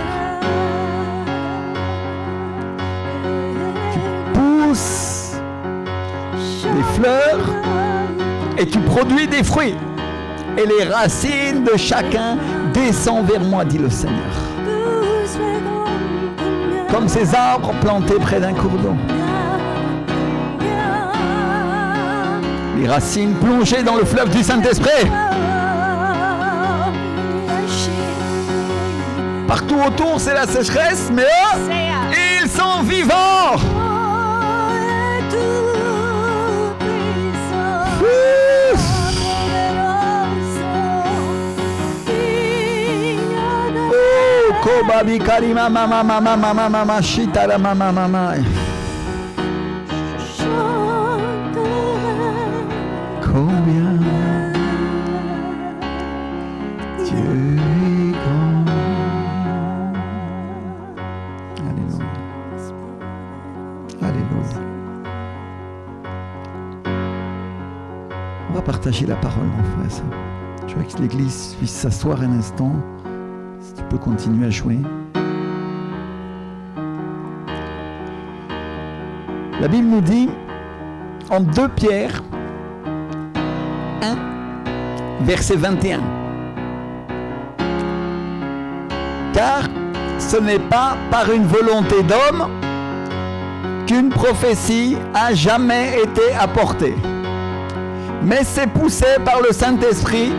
Tu pousses des fleurs et tu produis des fruits. Et les racines de chacun descendent vers moi, dit le Seigneur. Comme ces arbres plantés près d'un cours d'eau. Les racines plongées dans le fleuve du Saint-Esprit. Partout autour, c'est la sécheresse, mais eux, ils sont vivants. Oh, Kobabi Karima mama mama mama mama shitara mama mama. Combien Dieu est grand. Alléluia. Alléluia. On va partager la parole, mon frère. Je veux que l'église puisse s'asseoir un instant. Si tu peux continuer à jouer. La Bible nous dit en 2 Pierre 1, verset 21. Car ce n'est pas par une volonté d'homme qu'une prophétie a jamais été apportée, mais c'est poussé par le Saint-Esprit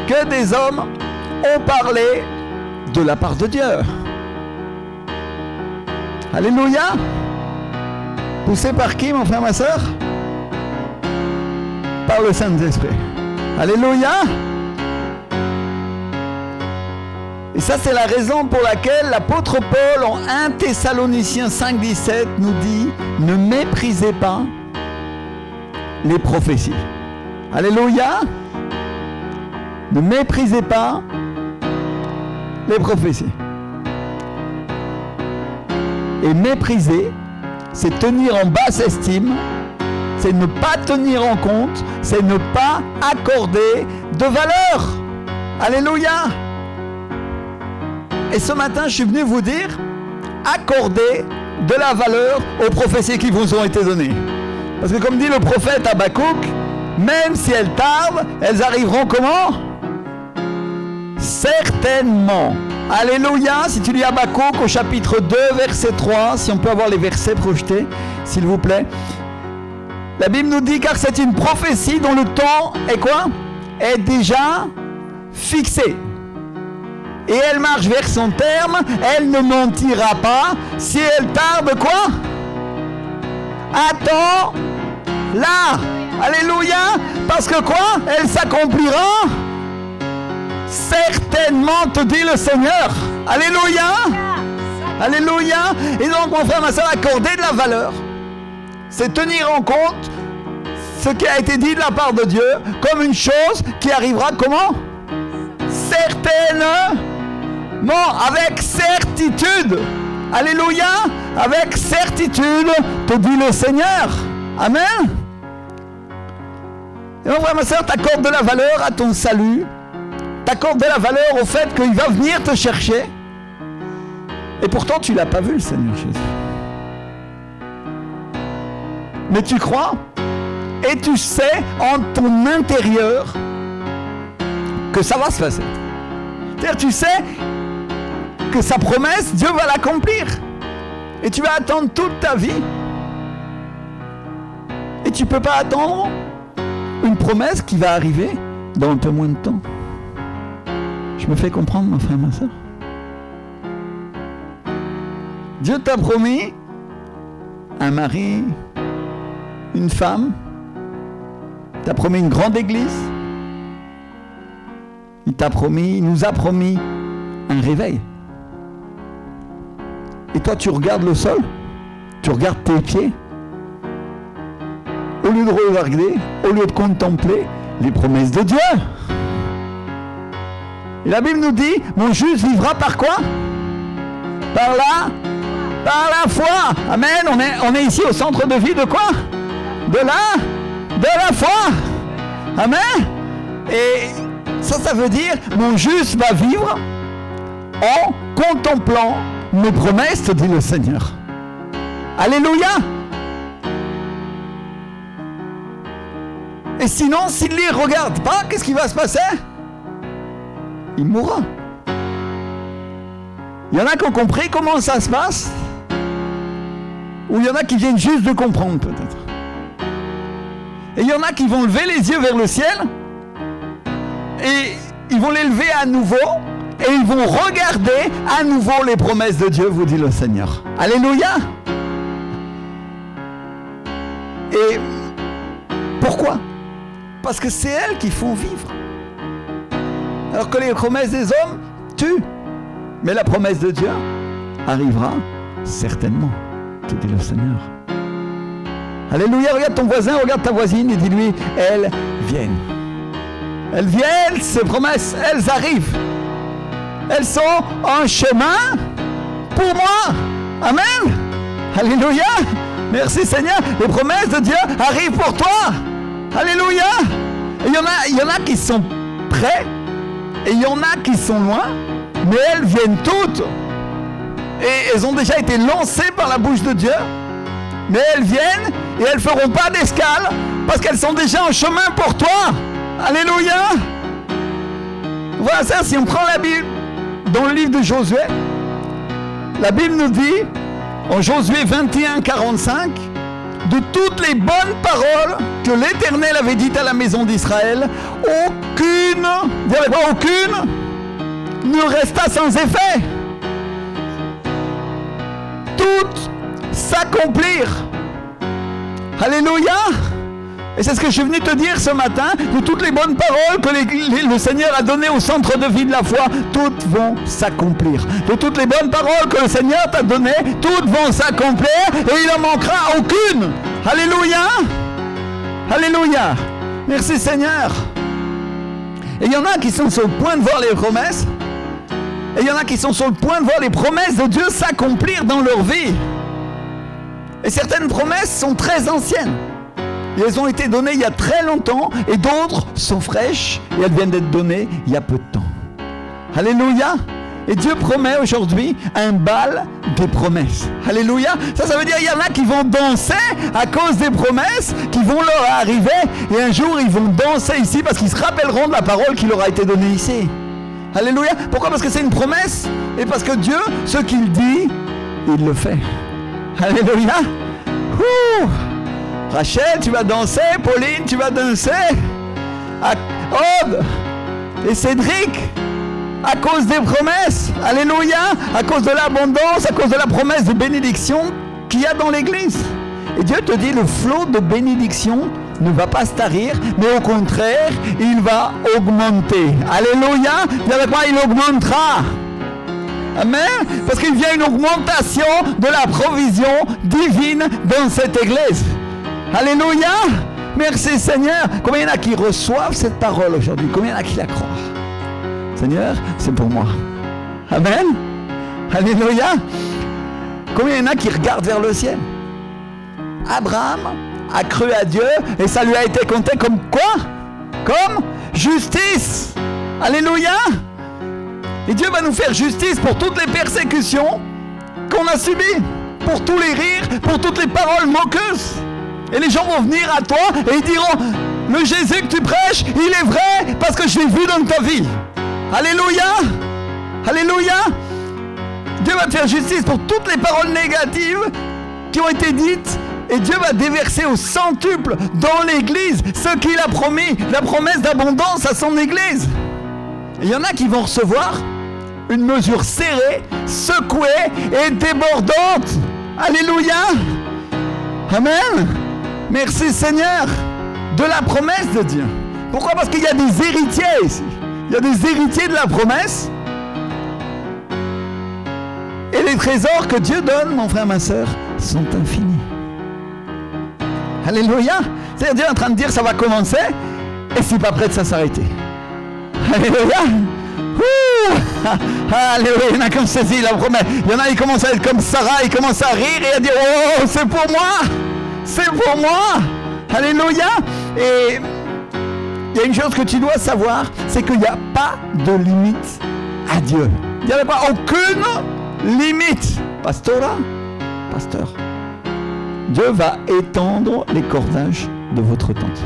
que des hommes ont parlé de la part de Dieu. Alléluia. Poussé par qui, mon frère, ma soeur? Par le Saint-Esprit. Alléluia. Et ça, c'est la raison pour laquelle l'apôtre Paul, en 1 Thessaloniciens 5,17, nous dit « Ne méprisez pas les prophéties. » Alléluia. Ne méprisez pas les prophéties. Et mépriser, c'est tenir en basse estime, c'est ne pas tenir en compte, c'est ne pas accorder de valeur. Alléluia. Et ce matin, je suis venu vous dire, accordez de la valeur aux prophéties qui vous ont été données. Parce que comme dit le prophète Habakkuk, même si elles tardent, elles arriveront comment? Certainement. Alléluia. Si tu lis Habakkuk au chapitre 2, verset 3, si on peut avoir les versets projetés, s'il vous plaît. La Bible nous dit, car c'est une prophétie dont le temps est quoi? Est déjà fixé. Et elle marche vers son terme, elle ne mentira pas. Si elle tarde, quoi? Attends là. Alléluia. Parce que quoi? Elle s'accomplira. Certainement, te dit le Seigneur. Alléluia. Alléluia. Et donc, mon frère, ma soeur, accorder de la valeur, c'est tenir en compte ce qui a été dit de la part de Dieu comme une chose qui arrivera comment? Certainement, avec certitude. Alléluia. Avec certitude, te dit le Seigneur. Amen. Et mon frère, ma soeur, t'accordes de la valeur à ton salut. T'accordes de la valeur au fait qu'il va venir te chercher. Et pourtant, tu ne l'as pas vu, le Seigneur Jésus. Mais tu crois et tu sais en ton intérieur que ça va se passer. C'est-à-dire, tu sais que sa promesse, Dieu va l'accomplir. Et tu vas attendre toute ta vie. Et tu ne peux pas attendre une promesse qui va arriver dans un peu moins de temps. Je me fais comprendre, mon frère, ma soeur. Dieu t'a promis un mari, une femme. Il t'a promis une grande église. Il nous a promis un réveil. Et toi, tu regardes le sol, tu regardes tes pieds. Au lieu de regarder, au lieu de contempler les promesses de Dieu. Et la Bible nous dit, mon juste vivra par quoi? Par la foi. Amen. On est ici au centre de vie de quoi? De la foi. Amen. Et ça veut dire, mon juste va vivre en contemplant mes promesses, te dit le Seigneur. Alléluia. Et sinon, s'il ne les regarde pas, qu'est-ce qui va se passer? Il mourra. Il y en a qui ont compris comment ça se passe, ou il y en a qui viennent juste de comprendre peut-être. Et il y en a qui vont lever les yeux vers le ciel, et ils vont les lever à nouveau, et ils vont regarder à nouveau les promesses de Dieu, vous dit le Seigneur. Alléluia. Et pourquoi? Parce que c'est elles qui font vivre. Alors que les promesses des hommes tuent. Mais la promesse de Dieu arrivera certainement, te dit le Seigneur. Alléluia, regarde ton voisin, regarde ta voisine et dis-lui, elles viennent. Elles viennent, ces promesses, elles arrivent. Elles sont en chemin pour moi. Amen. Alléluia. Merci Seigneur. Les promesses de Dieu arrivent pour toi. Alléluia. Et il y en a qui sont prêts et il y en a qui sont loin. Mais elles viennent toutes. Et elles ont déjà été lancées par la bouche de Dieu. Mais elles viennent et elles ne feront pas d'escale parce qu'elles sont déjà en chemin pour toi. Alléluia. Voilà ça, si on prend la Bible dans le livre de Josué, la Bible nous dit, en Josué 21, 45, de toutes les bonnes paroles que l'Éternel avait dites à la maison d'Israël, aucune ne resta sans effet. Toutes s'accomplirent. Alléluia. Et c'est ce que je suis venu te dire ce matin, de toutes les bonnes paroles que le Seigneur a données au centre de vie de la foi, toutes vont s'accomplir. De toutes les bonnes paroles que le Seigneur t'a données, toutes vont s'accomplir et il n'en manquera aucune. Alléluia. Alléluia. Merci Seigneur. Et il y en a qui sont sur le point de voir les promesses. Et il y en a qui sont sur le point de voir les promesses de Dieu s'accomplir dans leur vie. Et certaines promesses sont très anciennes. Et elles ont été données il y a très longtemps. Et d'autres sont fraîches. Et elles viennent d'être données il y a peu de temps. Alléluia. Et Dieu promet aujourd'hui un bal des promesses. Alléluia. Ça veut dire qu'il y en a qui vont danser à cause des promesses qui vont leur arriver. Et un jour, ils vont danser ici parce qu'ils se rappelleront de la parole qui leur a été donnée ici. Alléluia. Pourquoi? Parce que c'est une promesse. Et parce que Dieu, ce qu'il dit, il le fait. Alléluia. Ouh. Rachel, tu vas danser. Pauline, tu vas danser. Aude et Cédric, à cause des promesses. Alléluia. À cause de l'abondance, à cause de la promesse de bénédiction qu'il y a dans l'église. Et Dieu te dit, le flot de bénédiction ne va pas se tarir, mais au contraire, il va augmenter. Alléluia. Dis avec moi, il augmentera. Amen. Parce qu'il y a une augmentation de la provision divine dans cette église. Alléluia. Merci Seigneur. Combien il y en a qui reçoivent cette parole aujourd'hui? Combien il y en a qui la croient? Seigneur, c'est pour moi. Amen. Alléluia. Combien il y en a qui regardent vers le ciel? Abraham a cru à Dieu et ça lui a été compté comme quoi? Comme justice. Alléluia. Et Dieu va nous faire justice pour toutes les persécutions qu'on a subies, pour tous les rires, pour toutes les paroles moqueuses. Et les gens vont venir à toi et ils diront, le Jésus que tu prêches, il est vrai parce que je l'ai vu dans ta vie. Alléluia. Alléluia. Dieu va te faire justice pour toutes les paroles négatives qui ont été dites. Et Dieu va déverser au centuple dans l'église ce qu'il a promis, la promesse d'abondance à son église. Et il y en a qui vont recevoir une mesure serrée, secouée et débordante. Alléluia. Amen. Merci Seigneur de la promesse de Dieu. Pourquoi? Parce qu'il y a des héritiers ici. Il y a des héritiers de la promesse. Et les trésors que Dieu donne, mon frère, ma soeur, sont infinis. Alléluia. C'est-à-dire Dieu est en train de dire ça va commencer et c'est pas prêt de ça s'arrêter. Alléluia. Alléluia. Il y en a qui ont saisi la promesse. Il y en a qui commencent à être comme Sarah, ils commencent à rire et à dire oh c'est pour moi. C'est pour moi. Alléluia. Et il y a une chose que tu dois savoir, c'est qu'il n'y a pas de limite à Dieu. Dis avec moi, aucune limite. Pasteur. Dieu va étendre les cordages de votre tente.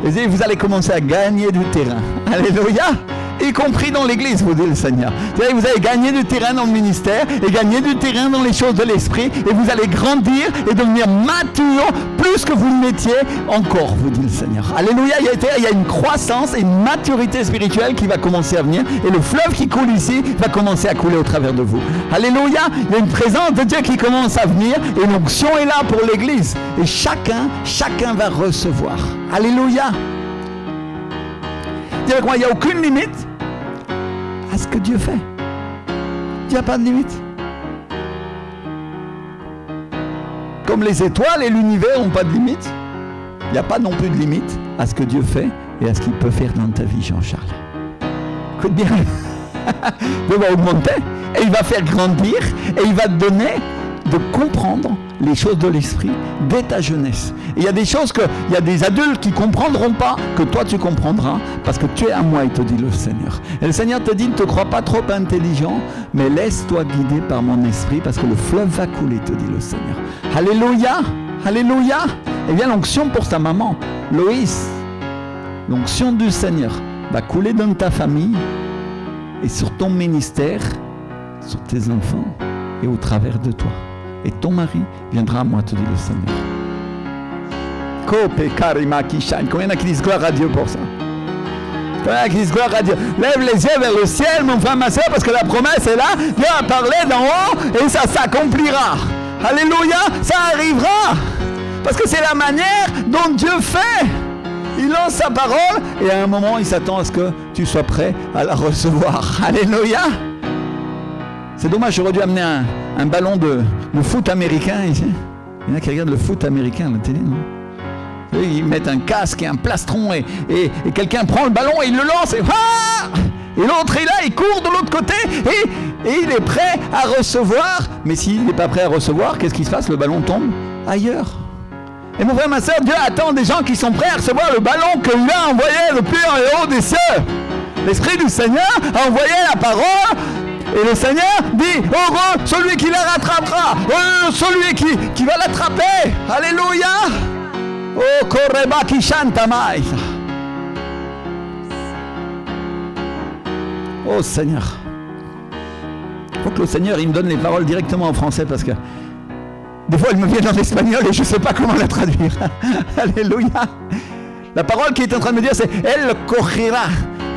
Et vous allez commencer à gagner du terrain. Alléluia. Y compris dans l'église, vous dit le Seigneur. Vous allez gagner du terrain dans le ministère et gagner du terrain dans les choses de l'esprit et vous allez grandir et devenir mature plus que vous ne l'étiez encore, vous dit le Seigneur. Alléluia, il y a une croissance et une maturité spirituelle qui va commencer à venir et le fleuve qui coule ici va commencer à couler au travers de vous. Alléluia, il y a une présence de Dieu qui commence à venir et l'onction est là pour l'église et chacun va recevoir. Alléluia. Dis avec moi, il n'y a aucune limite à ce que Dieu fait. Il n'y a pas de limite. Comme les étoiles et l'univers n'ont pas de limite, il n'y a pas non plus de limite à ce que Dieu fait et à ce qu'il peut faire dans ta vie, Jean-Charles. Écoute bien, Dieu va augmenter et il va faire grandir et il va te donner de comprendre les choses de l'esprit dès ta jeunesse. Et il y a des choses il y a des adultes qui ne comprendront pas, que toi tu comprendras, parce que tu es à moi, il te dit le Seigneur. Et le Seigneur te dit, ne te crois pas trop intelligent, mais laisse-toi guider par mon esprit, parce que le fleuve va couler, te dit le Seigneur. Alléluia, alléluia. Et bien l'onction pour ta maman, Loïs, l'onction du Seigneur va couler dans ta famille, et sur ton ministère, sur tes enfants, et au travers de toi. Et ton mari viendra à moi, te dit le Seigneur. Combien y en a qui disent gloire à Dieu pour ça? Combien y en a qui disent gloire à Dieu? Lève les yeux vers le ciel, mon frère, ma soeur, parce que la promesse est là. Dieu a parlé d'en haut et ça s'accomplira. Alléluia, ça arrivera. Parce que c'est la manière dont Dieu fait. Il lance sa parole et à un moment, il s'attend à ce que tu sois prêt à la recevoir. Alléluia. C'est dommage, j'aurais dû amener un ballon de foot américain ici. Il y en a qui regardent le foot américain à la télé, non? Ils mettent un casque et un plastron et quelqu'un prend le ballon et il le lance et l'autre est là, il court de l'autre côté et il est prêt à recevoir. Mais s'il n'est pas prêt à recevoir, qu'est-ce qui se passe? Le ballon tombe ailleurs. Et mon frère, ma soeur, Dieu attend des gens qui sont prêts à recevoir le ballon que lui a envoyé depuis en haut des cieux. L'Esprit du Seigneur a envoyé la parole. Et le Seigneur dit, heureux celui qui la rattrapera, heureux celui qui va l'attraper. Alléluia. Oh, Koreba qui chante mai. Oh Seigneur. Il faut que le Seigneur il me donne les paroles directement en français parce que des fois elles me viennent en espagnol et je ne sais pas comment la traduire. Alléluia. La parole qui est en train de me dire c'est elle corrira.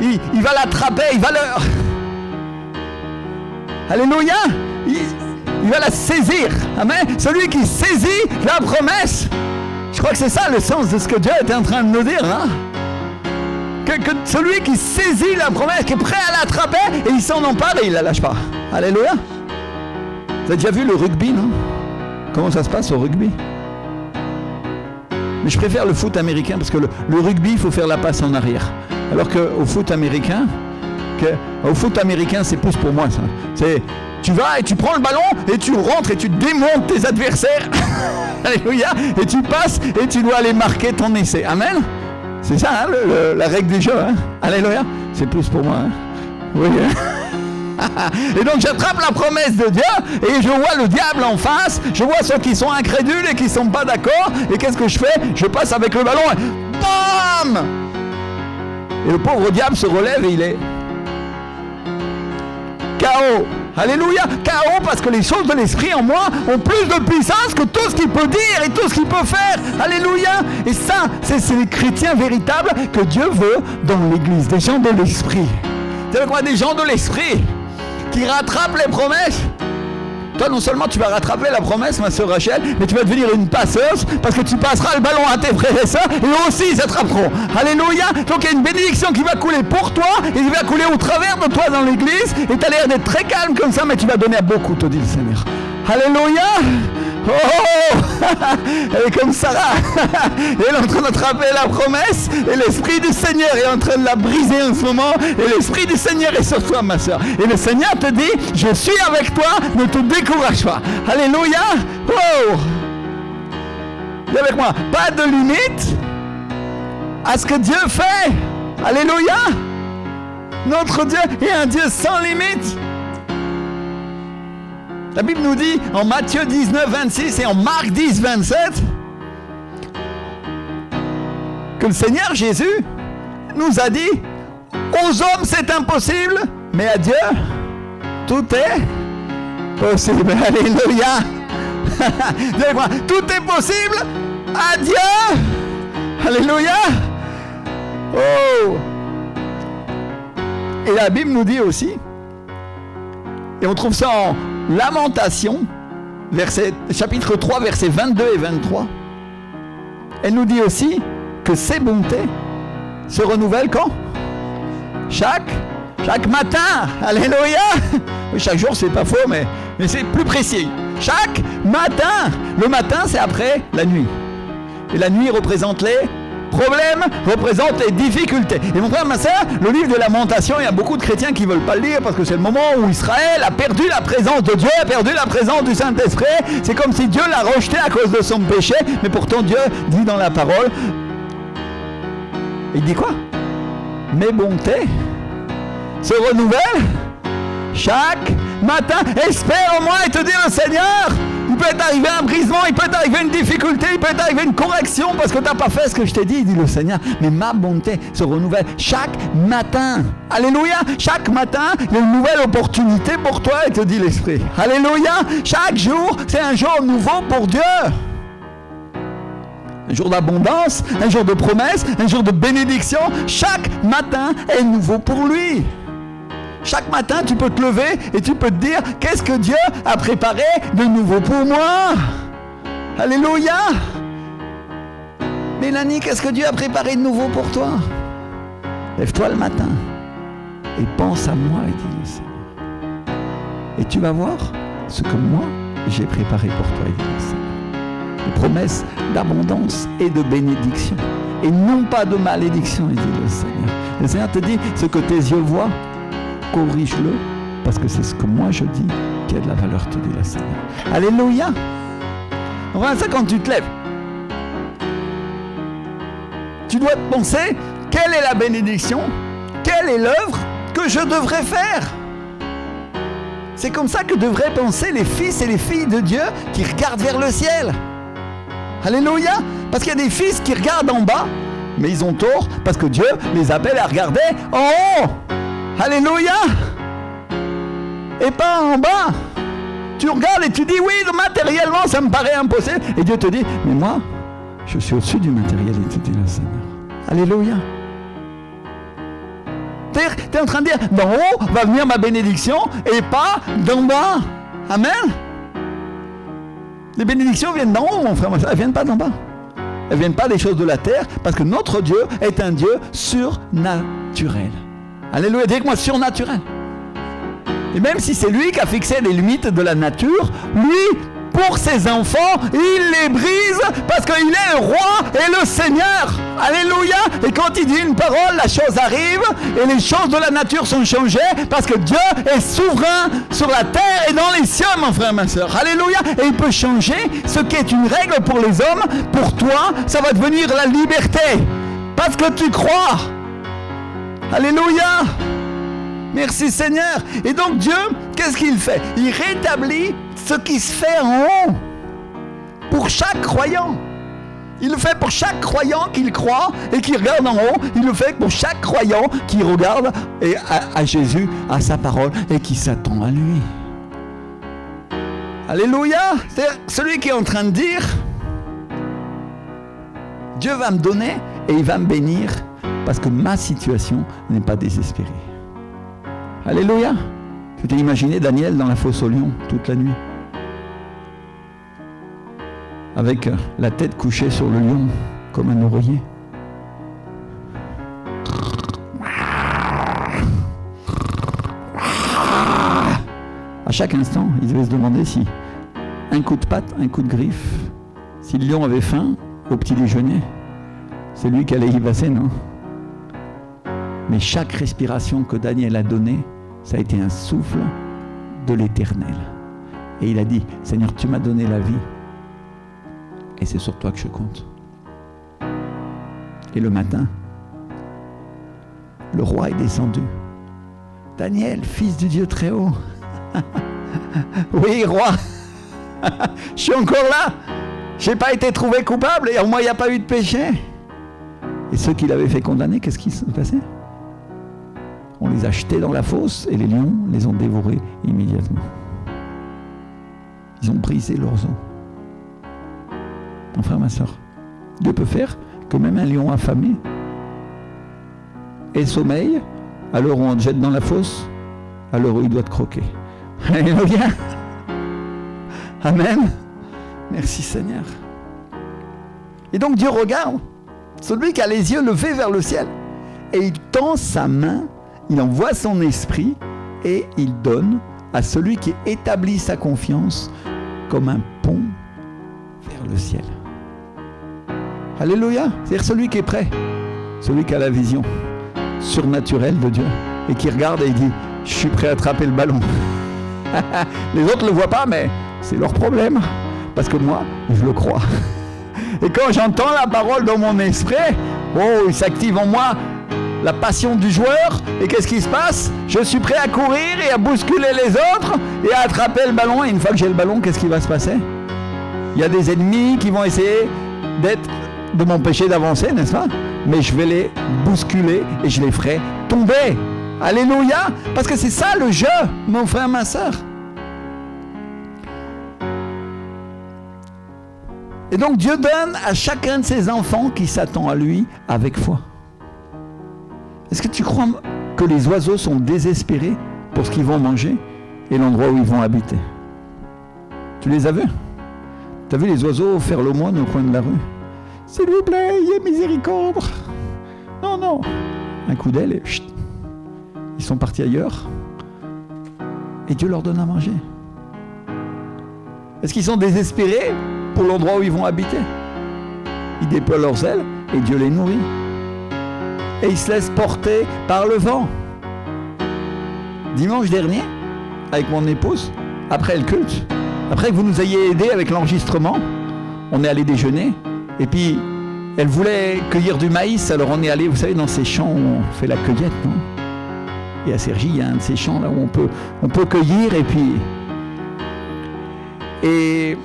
Il va l'attraper, il va le... Alléluia. Il va la saisir. Amen. Celui qui saisit la promesse. Je crois que c'est ça le sens de ce que Dieu était en train de nous dire. Hein? Que celui qui saisit la promesse, qui est prêt à l'attraper, et il s'en empare et il ne la lâche pas. Alléluia. Vous avez déjà vu le rugby, non? Comment ça se passe au rugby? Mais je préfère le foot américain parce que le rugby, il faut faire la passe en arrière. Alors qu'au foot américain, c'est plus pour moi ça. C'est tu vas et tu prends le ballon et tu rentres et tu démontes tes adversaires. Alléluia. Et tu passes et tu dois aller marquer ton essai. Amen. C'est ça hein, la règle du jeu. Hein. Alléluia. C'est plus pour moi. Hein. Oui. Et donc j'attrape la promesse de Dieu et je vois le diable en face. Je vois ceux qui sont incrédules et qui ne sont pas d'accord. Et qu'est-ce que je fais? Je passe avec le ballon et BAM! Et le pauvre diable se relève et il est KO. Alléluia, KO parce que les choses de l'esprit en moi ont plus de puissance que tout ce qu'il peut dire et tout ce qu'il peut faire. Alléluia. Et ça, c'est les chrétiens véritables que Dieu veut dans l'église, des gens de l'esprit. C'est quoi? Des gens de l'esprit qui rattrapent les promesses. Toi, non seulement tu vas rattraper la promesse, ma sœur Rachel, mais tu vas devenir une passeuse parce que tu passeras le ballon à tes frères et sœurs et eux aussi ils s'attraperont. Alléluia. Donc il y a une bénédiction qui va couler pour toi et qui va couler au travers de toi dans l'église et tu as l'air d'être très calme comme ça, mais tu vas donner à beaucoup, te dit le Seigneur. Alléluia. Oh, elle est comme Sarah. Elle est en train d'attraper la promesse et l'Esprit du Seigneur est en train de la briser en ce moment et l'Esprit du Seigneur est sur toi, ma soeur. Et le Seigneur te dit, je suis avec toi, ne te décourage pas. Alléluia. Oh. Dis avec moi, pas de limite à ce que Dieu fait. Alléluia. Notre Dieu est un Dieu sans limite. La Bible nous dit en Matthieu 19, 26 et en Marc 10, 27 que le Seigneur Jésus nous a dit aux hommes c'est impossible, mais à Dieu tout est possible. Alléluia. Tout est possible à Dieu. Alléluia. Oh. Et la Bible nous dit aussi, et on trouve ça en Lamentation, chapitre 3, versets 22 et 23. Elle nous dit aussi que ses bontés se renouvellent quand? Chaque matin. Alléluia. Chaque jour, c'est pas faux, mais c'est plus précis. Chaque matin. Le matin, c'est après la nuit. Et la nuit représente les problèmes, représente les difficultés. Et mon frère, ma soeur, le livre de Lamentation, il y a beaucoup de chrétiens qui ne veulent pas le lire parce que c'est le moment où Israël a perdu la présence de Dieu, a perdu la présence du Saint-Esprit. C'est comme si Dieu l'a rejeté à cause de son péché. Mais pourtant, Dieu dit dans la parole, il dit quoi? Mes bontés se renouvellent chaque matin. Espère au moins et te dire le Seigneur. Il peut t'arriver un brisement, il peut t'arriver une difficulté, il peut t'arriver une correction parce que tu n'as pas fait ce que je t'ai dit, dit le Seigneur. Mais ma bonté se renouvelle chaque matin. Alléluia. Chaque matin, il y a une nouvelle opportunité pour toi, et te dit l'Esprit. Alléluia. Chaque jour, c'est un jour nouveau pour Dieu. Un jour d'abondance, un jour de promesse, un jour de bénédiction. Chaque matin est nouveau pour lui. Chaque matin, tu peux te lever et tu peux te dire, qu'est-ce que Dieu a préparé de nouveau pour moi? Alléluia. Mélanie, qu'est-ce que Dieu a préparé de nouveau pour toi? Lève-toi le matin et pense à moi, et dis le Seigneur. Et tu vas voir ce que moi, j'ai préparé pour toi, et dis le Seigneur. Des promesses d'abondance et de bénédiction. Et non pas de malédiction, et dit le Seigneur. Le Seigneur te dit, ce que tes yeux voient, corrige-le, parce que c'est ce que moi je dis qui a de la valeur, te dit le Seigneur. Alléluia. Voilà ça, quand tu te lèves, tu dois te penser, quelle est la bénédiction, quelle est l'œuvre que je devrais faire. C'est comme ça que devraient penser les fils et les filles de Dieu qui regardent vers le ciel. Alléluia. Parce qu'il y a des fils qui regardent en bas, mais ils ont tort, parce que Dieu les appelle à regarder en haut. Alléluia. Et pas en bas. Tu regardes et tu dis, oui, matériellement, ça me paraît impossible. Et Dieu te dit, mais moi, je suis au-dessus du matériel, et te dit le Seigneur. Alléluia. Tu es en train de dire, d'en haut va venir ma bénédiction et pas d'en bas. Amen. Les bénédictions viennent d'en haut, mon frère. Elles ne viennent pas d'en bas. Elles ne viennent pas des choses de la terre, parce que notre Dieu est un Dieu surnaturel. Alléluia, dis-moi surnaturel. Et même si c'est lui qui a fixé les limites de la nature, lui, pour ses enfants, il les brise parce qu'il est le roi et le Seigneur. Alléluia. Et quand il dit une parole, la chose arrive et les choses de la nature sont changées parce que Dieu est souverain sur la terre et dans les cieux, mon frère, ma soeur. Alléluia. Et il peut changer ce qui est une règle pour les hommes. Pour toi, ça va devenir la liberté parce que tu crois. Alléluia. Merci Seigneur. Et donc Dieu, qu'est-ce qu'il fait? Il rétablit ce qui se fait en haut pour chaque croyant. Il le fait pour chaque croyant qu'il croit et qui regarde en haut. Il le fait pour chaque croyant qui regarde à Jésus, à sa parole et qui s'attend à lui. Alléluia. C'est celui qui est en train de dire, Dieu va me donner et il va me bénir parce que ma situation n'est pas désespérée. Alléluia. Tu t'es imaginé Daniel dans la fosse au lion toute la nuit, avec la tête couchée sur le lion comme un oreiller. À chaque instant, il devait se demander si un coup de patte, un coup de griffe, si le lion avait faim au petit déjeuner, c'est lui qui allait y passer, non? Mais chaque respiration que Daniel a donnée, ça a été un souffle de l'Éternel. Et il a dit, Seigneur, tu m'as donné la vie. Et c'est sur toi que je compte. Et le matin, le roi est descendu. Daniel, fils du Dieu très haut, Oui, roi. Je suis encore là. Je n'ai pas été trouvé coupable et en moi, il n'y a pas eu de péché. Et ceux qui l'avaient fait condamner, qu'est-ce qui se passait? On les a jetés dans la fosse et les lions les ont dévorés immédiatement. Ils ont brisé leurs os. Mon frère, ma soeur, Dieu peut faire que même un lion affamé ait sommeil à l'heure où on te jette dans la fosse, à l'heure où il doit te croquer. Alléluia. Amen. Merci Seigneur. Et donc Dieu regarde celui qui a les yeux levés vers le ciel et il tend sa main, il envoie son esprit et il donne à celui qui établit sa confiance comme un pont vers le ciel. Alléluia. C'est-à-dire celui qui est prêt, celui qui a la vision surnaturelle de Dieu et qui regarde et il dit « Je suis prêt à attraper le ballon. » Les autres ne le voient pas, mais c'est leur problème. Parce que moi, je le crois. Et quand j'entends la parole dans mon esprit, oh, il s'active en moi la passion du joueur. Et qu'est-ce qui se passe? Je suis prêt à courir et à bousculer les autres et à attraper le ballon. Et une fois que j'ai le ballon, qu'est-ce qui va se passer? Il y a des ennemis qui vont essayer de m'empêcher d'avancer, n'est-ce pas? Mais je vais les bousculer et je les ferai tomber. Alléluia! Parce que c'est ça le jeu, mon frère, ma soeur. Et donc Dieu donne à chacun de ses enfants qui s'attend à lui avec foi. Est-ce que tu crois que les oiseaux sont désespérés pour ce qu'ils vont manger et l'endroit où ils vont habiter? Tu les as vus? Tu as vu les oiseaux faire l'aumône au coin de la rue? S'il vous plaît, ayez miséricorde. Non, non. Un coup d'aile et chut, ils sont partis ailleurs. Et Dieu leur donne à manger. Est-ce qu'ils sont désespérés pour l'endroit où ils vont habiter? Ils déploient leurs ailes et Dieu les nourrit. Et ils se laissent porter par le vent. Dimanche dernier, avec mon épouse, après le culte, après que vous nous ayez aidés avec l'enregistrement, on est allé déjeuner. Et puis, elle voulait cueillir du maïs, alors on est allé, vous savez, dans ces champs où on fait la cueillette, non? Et à Cergy, il y a un de ces champs là où on peut cueillir et puis... Et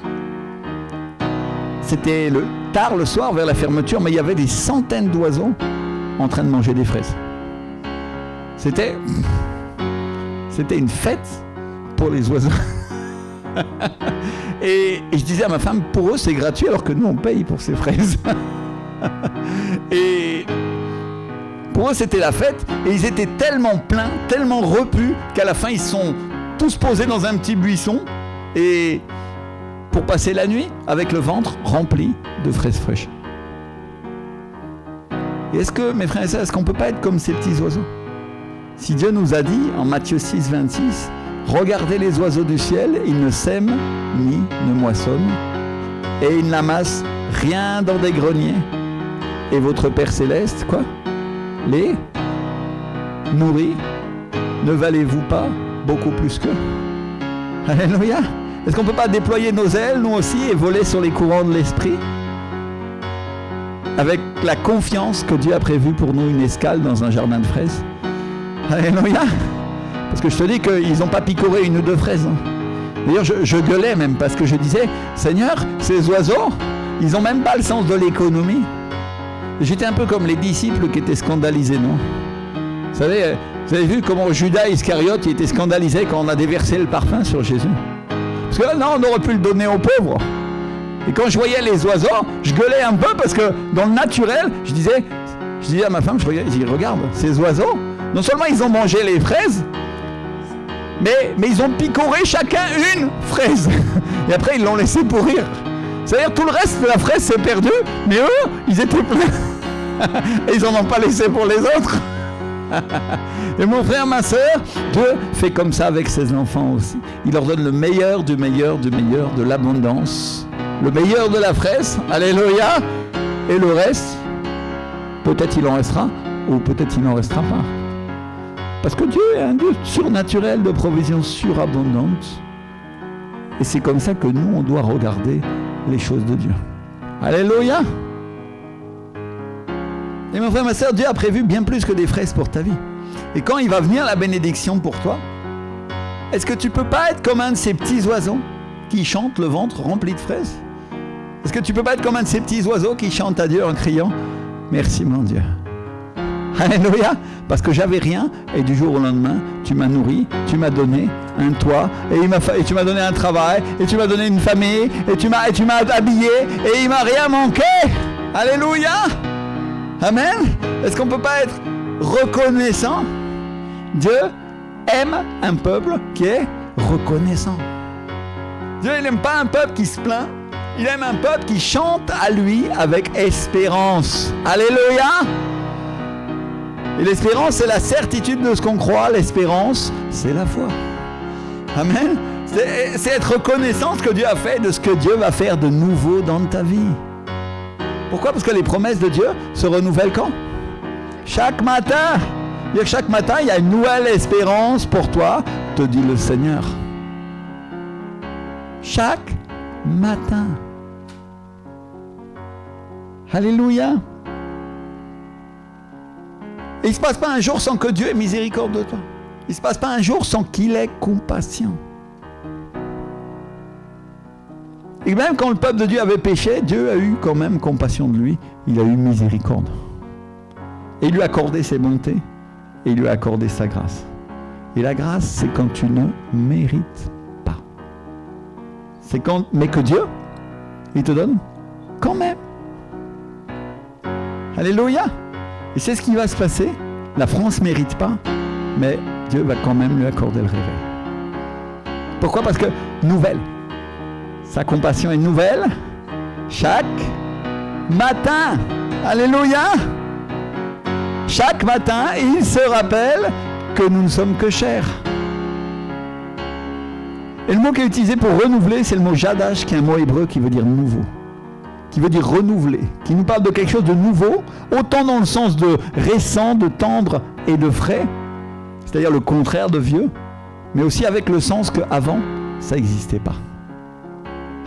c'était tard le soir, vers la fermeture, mais il y avait des centaines d'oiseaux en train de manger des fraises. C'était une fête pour les oiseaux. Et je disais à ma femme, pour eux c'est gratuit alors que nous on paye pour ces fraises. Et pour eux c'était la fête et ils étaient tellement pleins, tellement repus qu'à la fin ils sont tous posés dans un petit buisson et pour passer la nuit avec le ventre rempli de fraises fraîches. Et est-ce que, mes frères et sœurs, est-ce qu'on ne peut pas être comme ces petits oiseaux? Si Dieu nous a dit en Matthieu 6, 26, regardez les oiseaux du ciel, ils ne sèment ni ne moissonnent et ils n'amassent rien dans des greniers. Et votre Père Céleste, quoi? Les nourrit. Ne valez-vous pas beaucoup plus qu'eux? Alléluia! Est-ce qu'on ne peut pas déployer nos ailes, nous aussi, et voler sur les courants de l'esprit? Avec la confiance que Dieu a prévu pour nous une escale dans un jardin de fraises. Alléluia! Parce que je te dis qu'ils n'ont pas picoré une ou deux fraises. D'ailleurs, je gueulais même parce que je disais, Seigneur, ces oiseaux, ils n'ont même pas le sens de l'économie. J'étais un peu comme les disciples qui étaient scandalisés, non? Vous avez vu comment Judas Iscariote était scandalisé quand on a déversé le parfum sur Jésus? Parce que là, non, on aurait pu le donner aux pauvres. Et quand je voyais les oiseaux, je gueulais un peu parce que dans le naturel, je disais à ma femme, je dis, regarde, ces oiseaux, non seulement ils ont mangé les fraises, mais ils ont picoré chacun une fraise. Et après, ils l'ont laissé pourrir. C'est-à-dire tout le reste de la fraise s'est perdu, mais eux, ils étaient pleins. Et ils n'en ont pas laissé pour les autres. Et mon frère, ma soeur, Dieu fait comme ça avec ses enfants aussi. Il leur donne le meilleur du meilleur du meilleur, de l'abondance, le meilleur de la fraise, alléluia, et le reste, peut-être il en restera, ou peut-être il n'en restera pas. Parce que Dieu est un Dieu surnaturel de provision surabondante. Et c'est comme ça que nous, on doit regarder les choses de Dieu. Alléluia! Et mon frère, ma soeur, Dieu a prévu bien plus que des fraises pour ta vie. Et quand il va venir la bénédiction pour toi, Est-ce que tu peux pas être comme un de ces petits oiseaux qui chantent le ventre rempli de fraises? Est-ce que tu peux pas être comme un de ces petits oiseaux qui chantent à Dieu en criant « Merci mon Dieu ». Alléluia. Parce que j'avais rien et du jour au lendemain, tu m'as nourri, tu m'as donné un toit et tu m'as donné un travail et tu m'as donné une famille et tu m'as habillé et il m'a rien manqué. Alléluia. Amen. Est-ce qu'on peut pas être reconnaissant? Dieu aime un peuple qui est reconnaissant. Dieu, il n'aime pas un peuple qui se plaint. Il aime un peuple qui chante à lui avec espérance. Alléluia. Et l'espérance, c'est la certitude de ce qu'on croit. L'espérance, c'est la foi. Amen. C'est être reconnaissant de ce que Dieu a fait, de ce que Dieu va faire de nouveau dans ta vie. Pourquoi? Parce que les promesses de Dieu se renouvellent quand? Chaque matin. Chaque matin, il y a une nouvelle espérance pour toi, te dit le Seigneur. Chaque matin. Alléluia. Et il ne se passe pas un jour sans que Dieu ait miséricorde de toi. Il ne se passe pas un jour sans qu'il ait compassion. Et même quand le peuple de Dieu avait péché, Dieu a eu quand même compassion de lui. Il a eu miséricorde. Et il lui a accordé ses bontés. Et il lui a accordé sa grâce. Et la grâce, c'est quand tu ne mérites pas. C'est quand, mais que Dieu, il te donne quand même. Alléluia. Et c'est ce qui va se passer. La France ne mérite pas, mais Dieu va quand même lui accorder le réveil. Pourquoi? Parce que nouvelle. Sa compassion est nouvelle chaque matin. Alléluia. Chaque matin, il se rappelle que nous ne sommes que chair. Et le mot qui est utilisé pour renouveler, c'est le mot jadash, qui est un mot hébreu qui veut dire nouveau. Qui veut dire renouveler, qui nous parle de quelque chose de nouveau, autant dans le sens de récent, de tendre et de frais, c'est-à-dire le contraire de vieux, mais aussi avec le sens qu'avant, ça n'existait pas.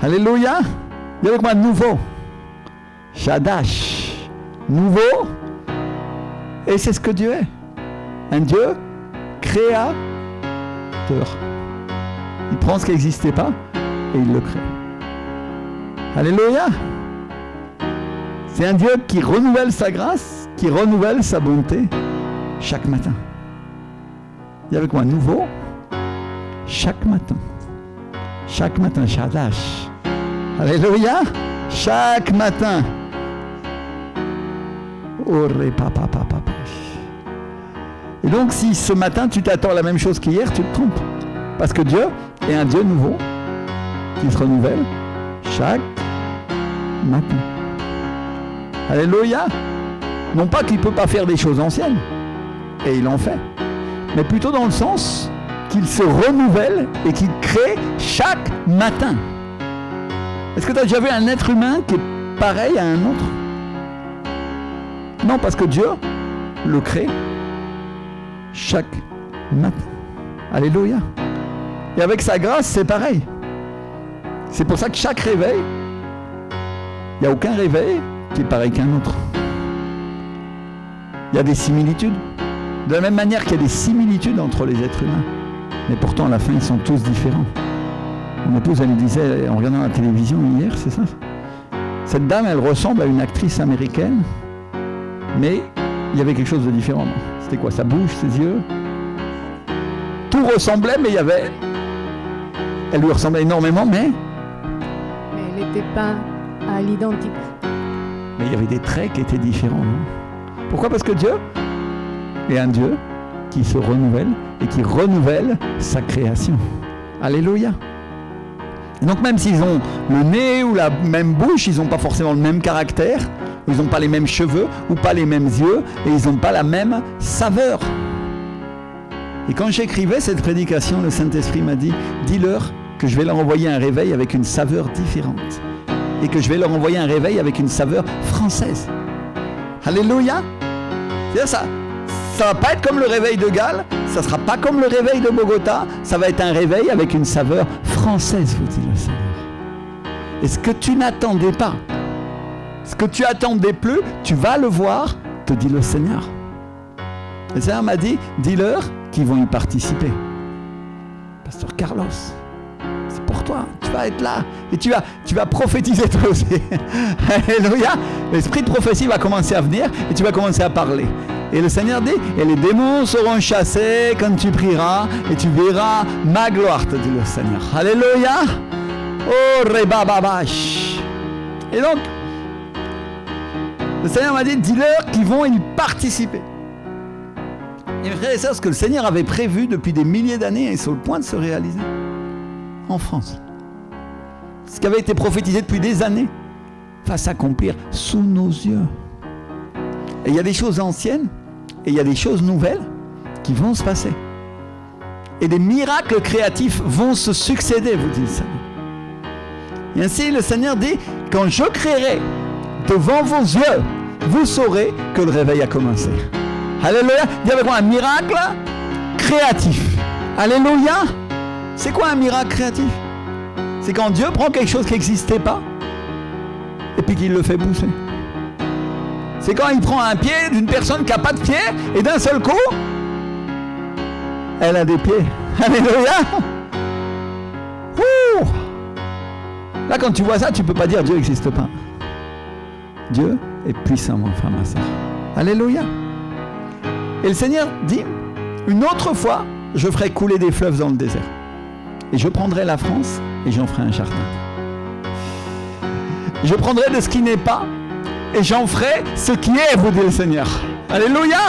Alléluia. Dis avec moi, nouveau. Shadash. Nouveau. Et c'est ce que Dieu est. Un Dieu créateur. Il prend ce qui n'existait pas et il le crée. Alléluia. C'est un Dieu qui renouvelle sa grâce, qui renouvelle sa bonté chaque matin. Dis avec moi, nouveau, chaque matin. Chaque matin, Shadash. Alléluia. Chaque matin. Et donc, si ce matin, tu t'attends à la même chose qu'hier, tu te trompes. Parce que Dieu est un Dieu nouveau qui se renouvelle chaque matin. Alléluia. Non pas qu'il ne peut pas faire des choses anciennes, et il en fait, mais plutôt dans le sens qu'il se renouvelle et qu'il crée chaque matin. Est-ce que tu as déjà vu un être humain qui est pareil à un autre? Non, parce que Dieu le crée chaque matin. Alléluia. Et avec sa grâce, c'est pareil. C'est pour ça que chaque réveil, il n'y a aucun réveil qui est pareil qu'un autre. Il y a des similitudes. De la même manière qu'il y a des similitudes entre les êtres humains. Mais pourtant, à la fin, ils sont tous différents. Mon épouse, elle me disait, en regardant la télévision hier, c'est ça? Cette dame, elle ressemble à une actrice américaine, mais il y avait quelque chose de différent. C'était quoi? Sa bouche, ses yeux? Tout ressemblait, mais il y avait... Elle lui ressemblait énormément, mais elle n'était pas à l'identique. Mais il y avait des traits qui étaient différents. Non? Pourquoi? Parce que Dieu est un Dieu qui se renouvelle et qui renouvelle sa création. Alléluia. Et donc même s'ils ont le nez ou la même bouche, ils n'ont pas forcément le même caractère, ils n'ont pas les mêmes cheveux ou pas les mêmes yeux et ils n'ont pas la même saveur. Et quand j'écrivais cette prédication, le Saint-Esprit m'a dit, dis-leur que je vais leur envoyer un réveil avec une saveur différente. Et que je vais leur envoyer un réveil avec une saveur française. Alléluia. C'est-à-dire ça ne va pas être comme le réveil de Galles, ça ne sera pas comme le réveil de Bogota, ça va être un réveil avec une saveur française, vous dit le Seigneur. Et ce que tu n'attendais pas, ce que tu attendais plus, tu vas le voir, te dit le Seigneur. Le Seigneur m'a dit, dis-leur qu'ils vont y participer. Pasteur Carlos, c'est pour toi, tu vas être là et tu vas prophétiser toi aussi. Alléluia. L'esprit de prophétie va commencer à venir et tu vas commencer à parler. Et le Seigneur dit, et les démons seront chassés quand tu prieras et tu verras ma gloire, te dit le Seigneur. Alléluia. Oh, rebababash. Et donc, le Seigneur m'a dit, dis-leur qu'ils vont y participer. Et mes frères et sœurs, ce que le Seigneur avait prévu depuis des milliers d'années est sur le point de se réaliser en France. Ce qui avait été prophétisé depuis des années va s'accomplir sous nos yeux. Et il y a des choses anciennes et il y a des choses nouvelles qui vont se passer. Et des miracles créatifs vont se succéder, vous dit le Seigneur. Et ainsi, le Seigneur dit, quand je créerai devant vos yeux, vous saurez que le réveil a commencé. Alléluia. Dis avec moi, un miracle créatif. Alléluia. C'est quoi un miracle créatif? C'est quand Dieu prend quelque chose qui n'existait pas et puis qu'il le fait pousser. C'est quand il prend un pied d'une personne qui n'a pas de pied et d'un seul coup, elle a des pieds. Alléluia. Ouh. Là, quand tu vois ça, tu ne peux pas dire Dieu n'existe pas. Dieu est puissant, mon frère, ma soeur. Alléluia. Et le Seigneur dit, une autre fois, je ferai couler des fleuves dans le désert. Et je prendrai la France et j'en ferai un jardin. Je prendrai de ce qui n'est pas et j'en ferai ce qui est, vous dit le Seigneur. Alléluia.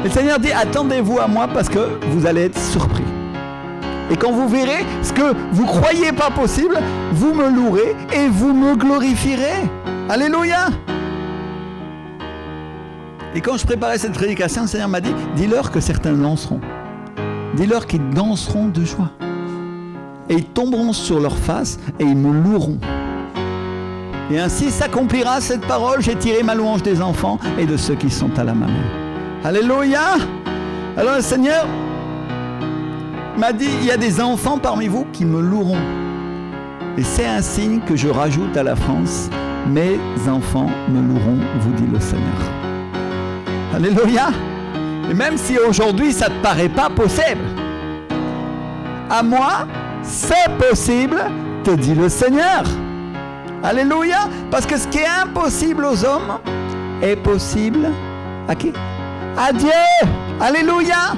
Et le Seigneur dit, attendez-vous à moi parce que vous allez être surpris. Et quand vous verrez ce que vous ne croyez pas possible, vous me louerez et vous me glorifierez. Alléluia. Et quand je préparais cette prédication, le Seigneur m'a dit, dis-leur que certains danseront. Dis-leur qu'ils danseront de joie. Et ils tomberont sur leur face et ils me loueront. Et ainsi s'accomplira cette parole, j'ai tiré ma louange des enfants et de ceux qui sont à la mamelle. Alléluia. Alors le Seigneur m'a dit, il y a des enfants parmi vous qui me loueront. Et c'est un signe que je rajoute à la France, mes enfants me loueront, vous dit le Seigneur. Alléluia. Et même si aujourd'hui ça ne te paraît pas possible, à moi c'est possible, te dit le Seigneur. Alléluia. Parce que ce qui est impossible aux hommes est possible à qui? À Dieu. Alléluia.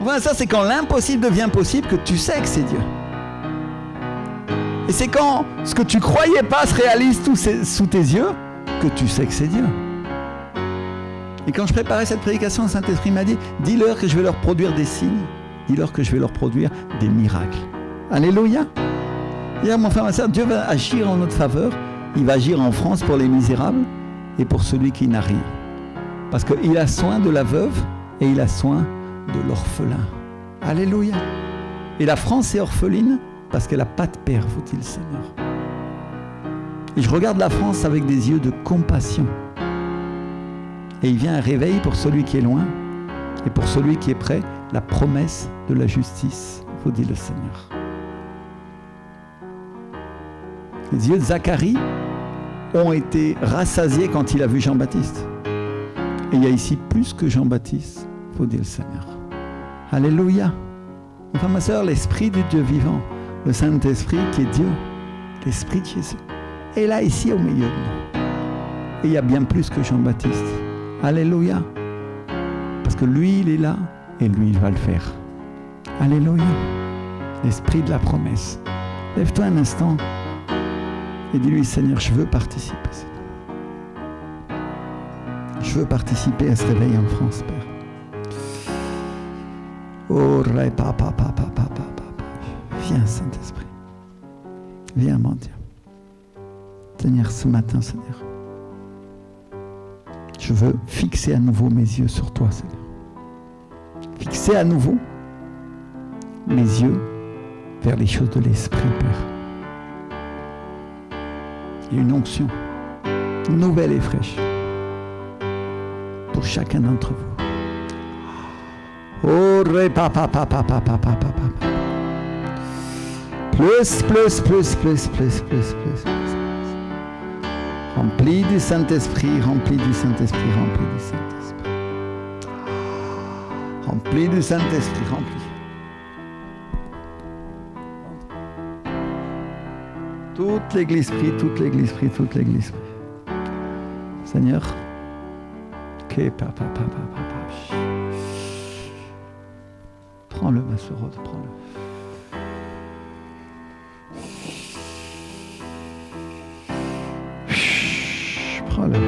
Enfin, ça c'est quand l'impossible devient possible que tu sais que c'est Dieu. Et c'est quand ce que tu croyais pas se réalise sous tes yeux que tu sais que c'est Dieu. Et quand je préparais cette prédication, le Saint-Esprit m'a dit, dis-leur que je vais leur produire des signes, dis-leur que je vais leur produire des miracles. Alléluia. Hier, mon frère, ma soeur, Dieu va agir en notre faveur. Il va agir en France pour les misérables et pour celui qui n'a rien. Parce qu'il a soin de la veuve et il a soin de l'orphelin. Alléluia. Et la France est orpheline parce qu'elle n'a pas de père, vous dit le Seigneur. Et je regarde la France avec des yeux de compassion. Et il vient un réveil pour celui qui est loin et pour celui qui est près, la promesse de la justice, vous dit le Seigneur. Les yeux de Zacharie ont été rassasiés quand il a vu Jean-Baptiste. Et il y a ici plus que Jean-Baptiste, vous dit le Seigneur. Alléluia. Enfin, ma soeur, l'Esprit du Dieu vivant, le Saint-Esprit qui est Dieu, l'Esprit de Jésus, est là ici au milieu de nous. Et il y a bien plus que Jean-Baptiste. Alléluia. Parce que lui, il est là et lui, il va le faire. Alléluia. L'Esprit de la promesse. Lève-toi un instant et dis-lui, Seigneur, je veux participer. Je veux participer à ce réveil en France, Père. Oh, viens, Saint-Esprit. Viens, mon Dieu. Seigneur, ce matin, Seigneur, je veux fixer à nouveau mes yeux sur toi, Seigneur. Fixer à nouveau mes yeux vers les choses de l'Esprit, Père. Il y a une onction nouvelle et fraîche pour chacun d'entre vous. Oh, plus. Rempli du Saint-Esprit, rempli du Saint-Esprit, rempli du Saint-Esprit. Rempli du Saint-Esprit, rempli. Toute l'Église prie, toute l'Église prie, toute l'Église prie. Seigneur, prends-le, ma sœur Rhoda, prends-le. Prends-le.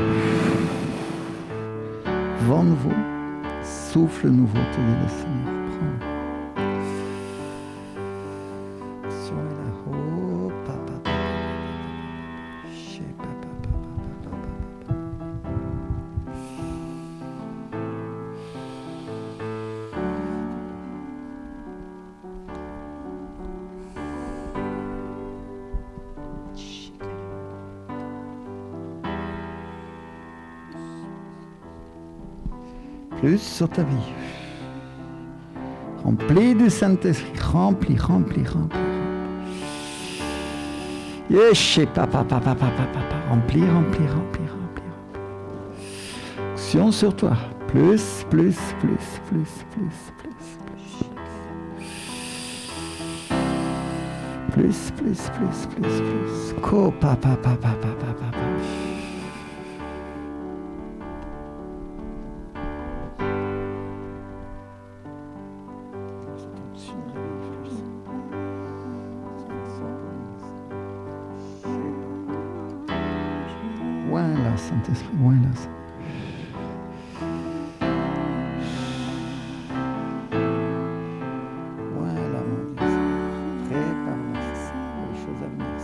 Vent nouveau, souffle nouveau, te dit le Seigneur. Prends-le. Plus sur ta vie. Rempli du Saint-Esprit. Rempli. Yeshe, papa. Rempli. Action sur toi. Plus. Ko, papa. Voilà, Saint-Esprit, voilà. Voilà, mon Dieu. Prépare-moi pour les choses à venir.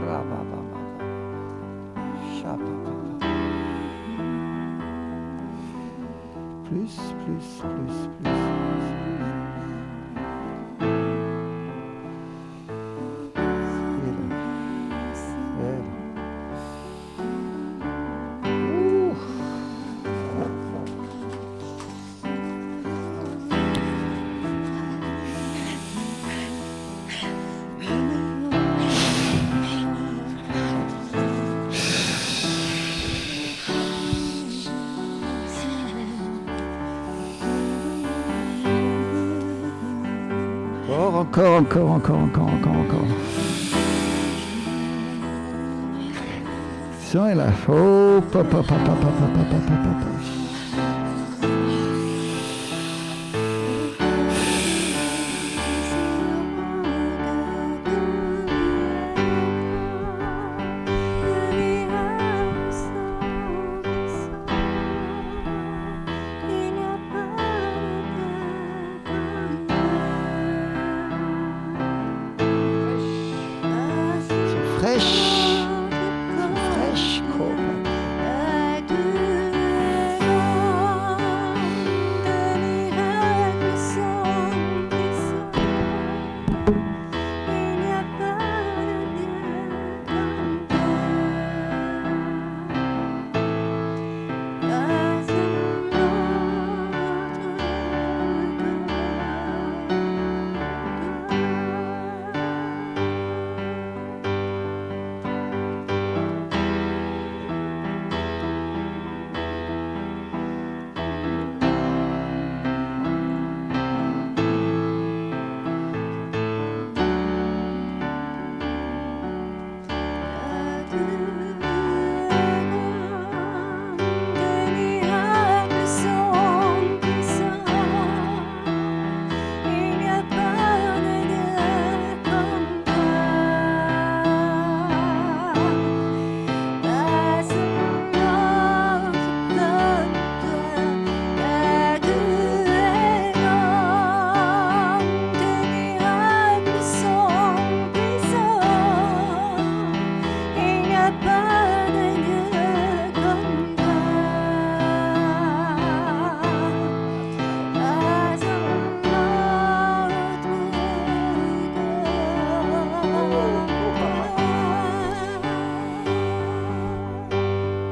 Rabababa. Chapapa. Plus. Encore. Action est là. Oh, papa. Fraîche,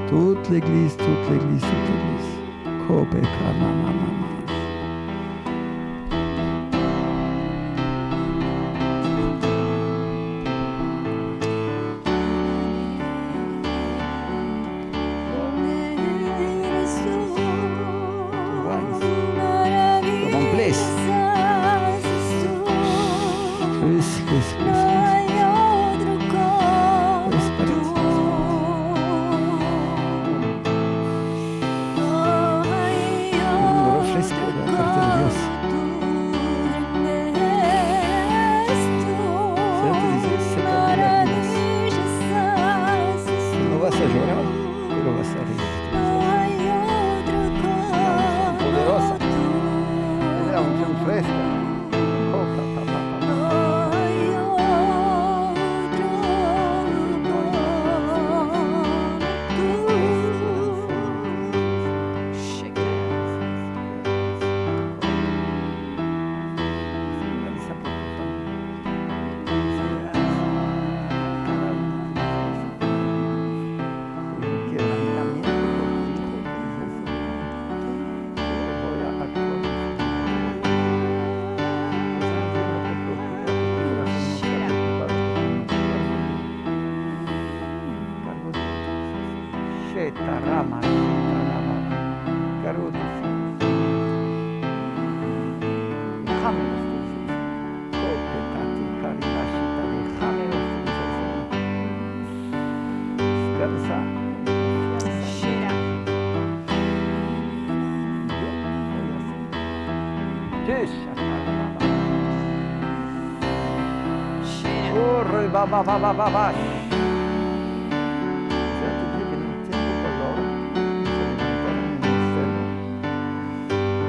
Toute l'église. Kopeka, mama.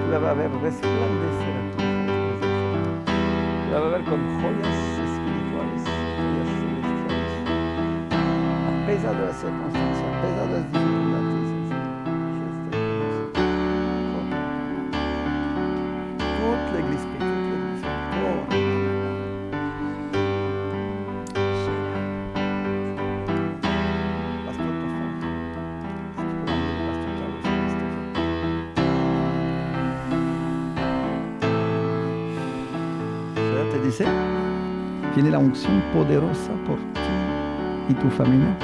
Tú la vas a ver resplandecer a tu vida. Tú la vas a ver con joyas espirituales, joyas celestiales. A pesar de las circunstancias, a pesar de las dificultades, toute l'église prie, toute l'église prie. Dice, tiene la unción poderosa por ti y tu familia.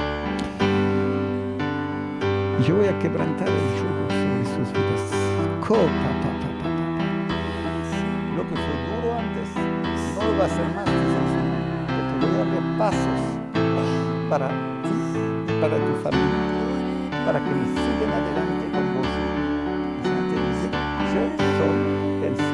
Y yo voy a quebrantar el yugo sobre sus vidas. Lo que fue duro antes no lo va a ser más, porque voy a abrir pasos para ti y para tu familia, para que sigan adelante con vos. El Señor te dice, yo soy el Señor.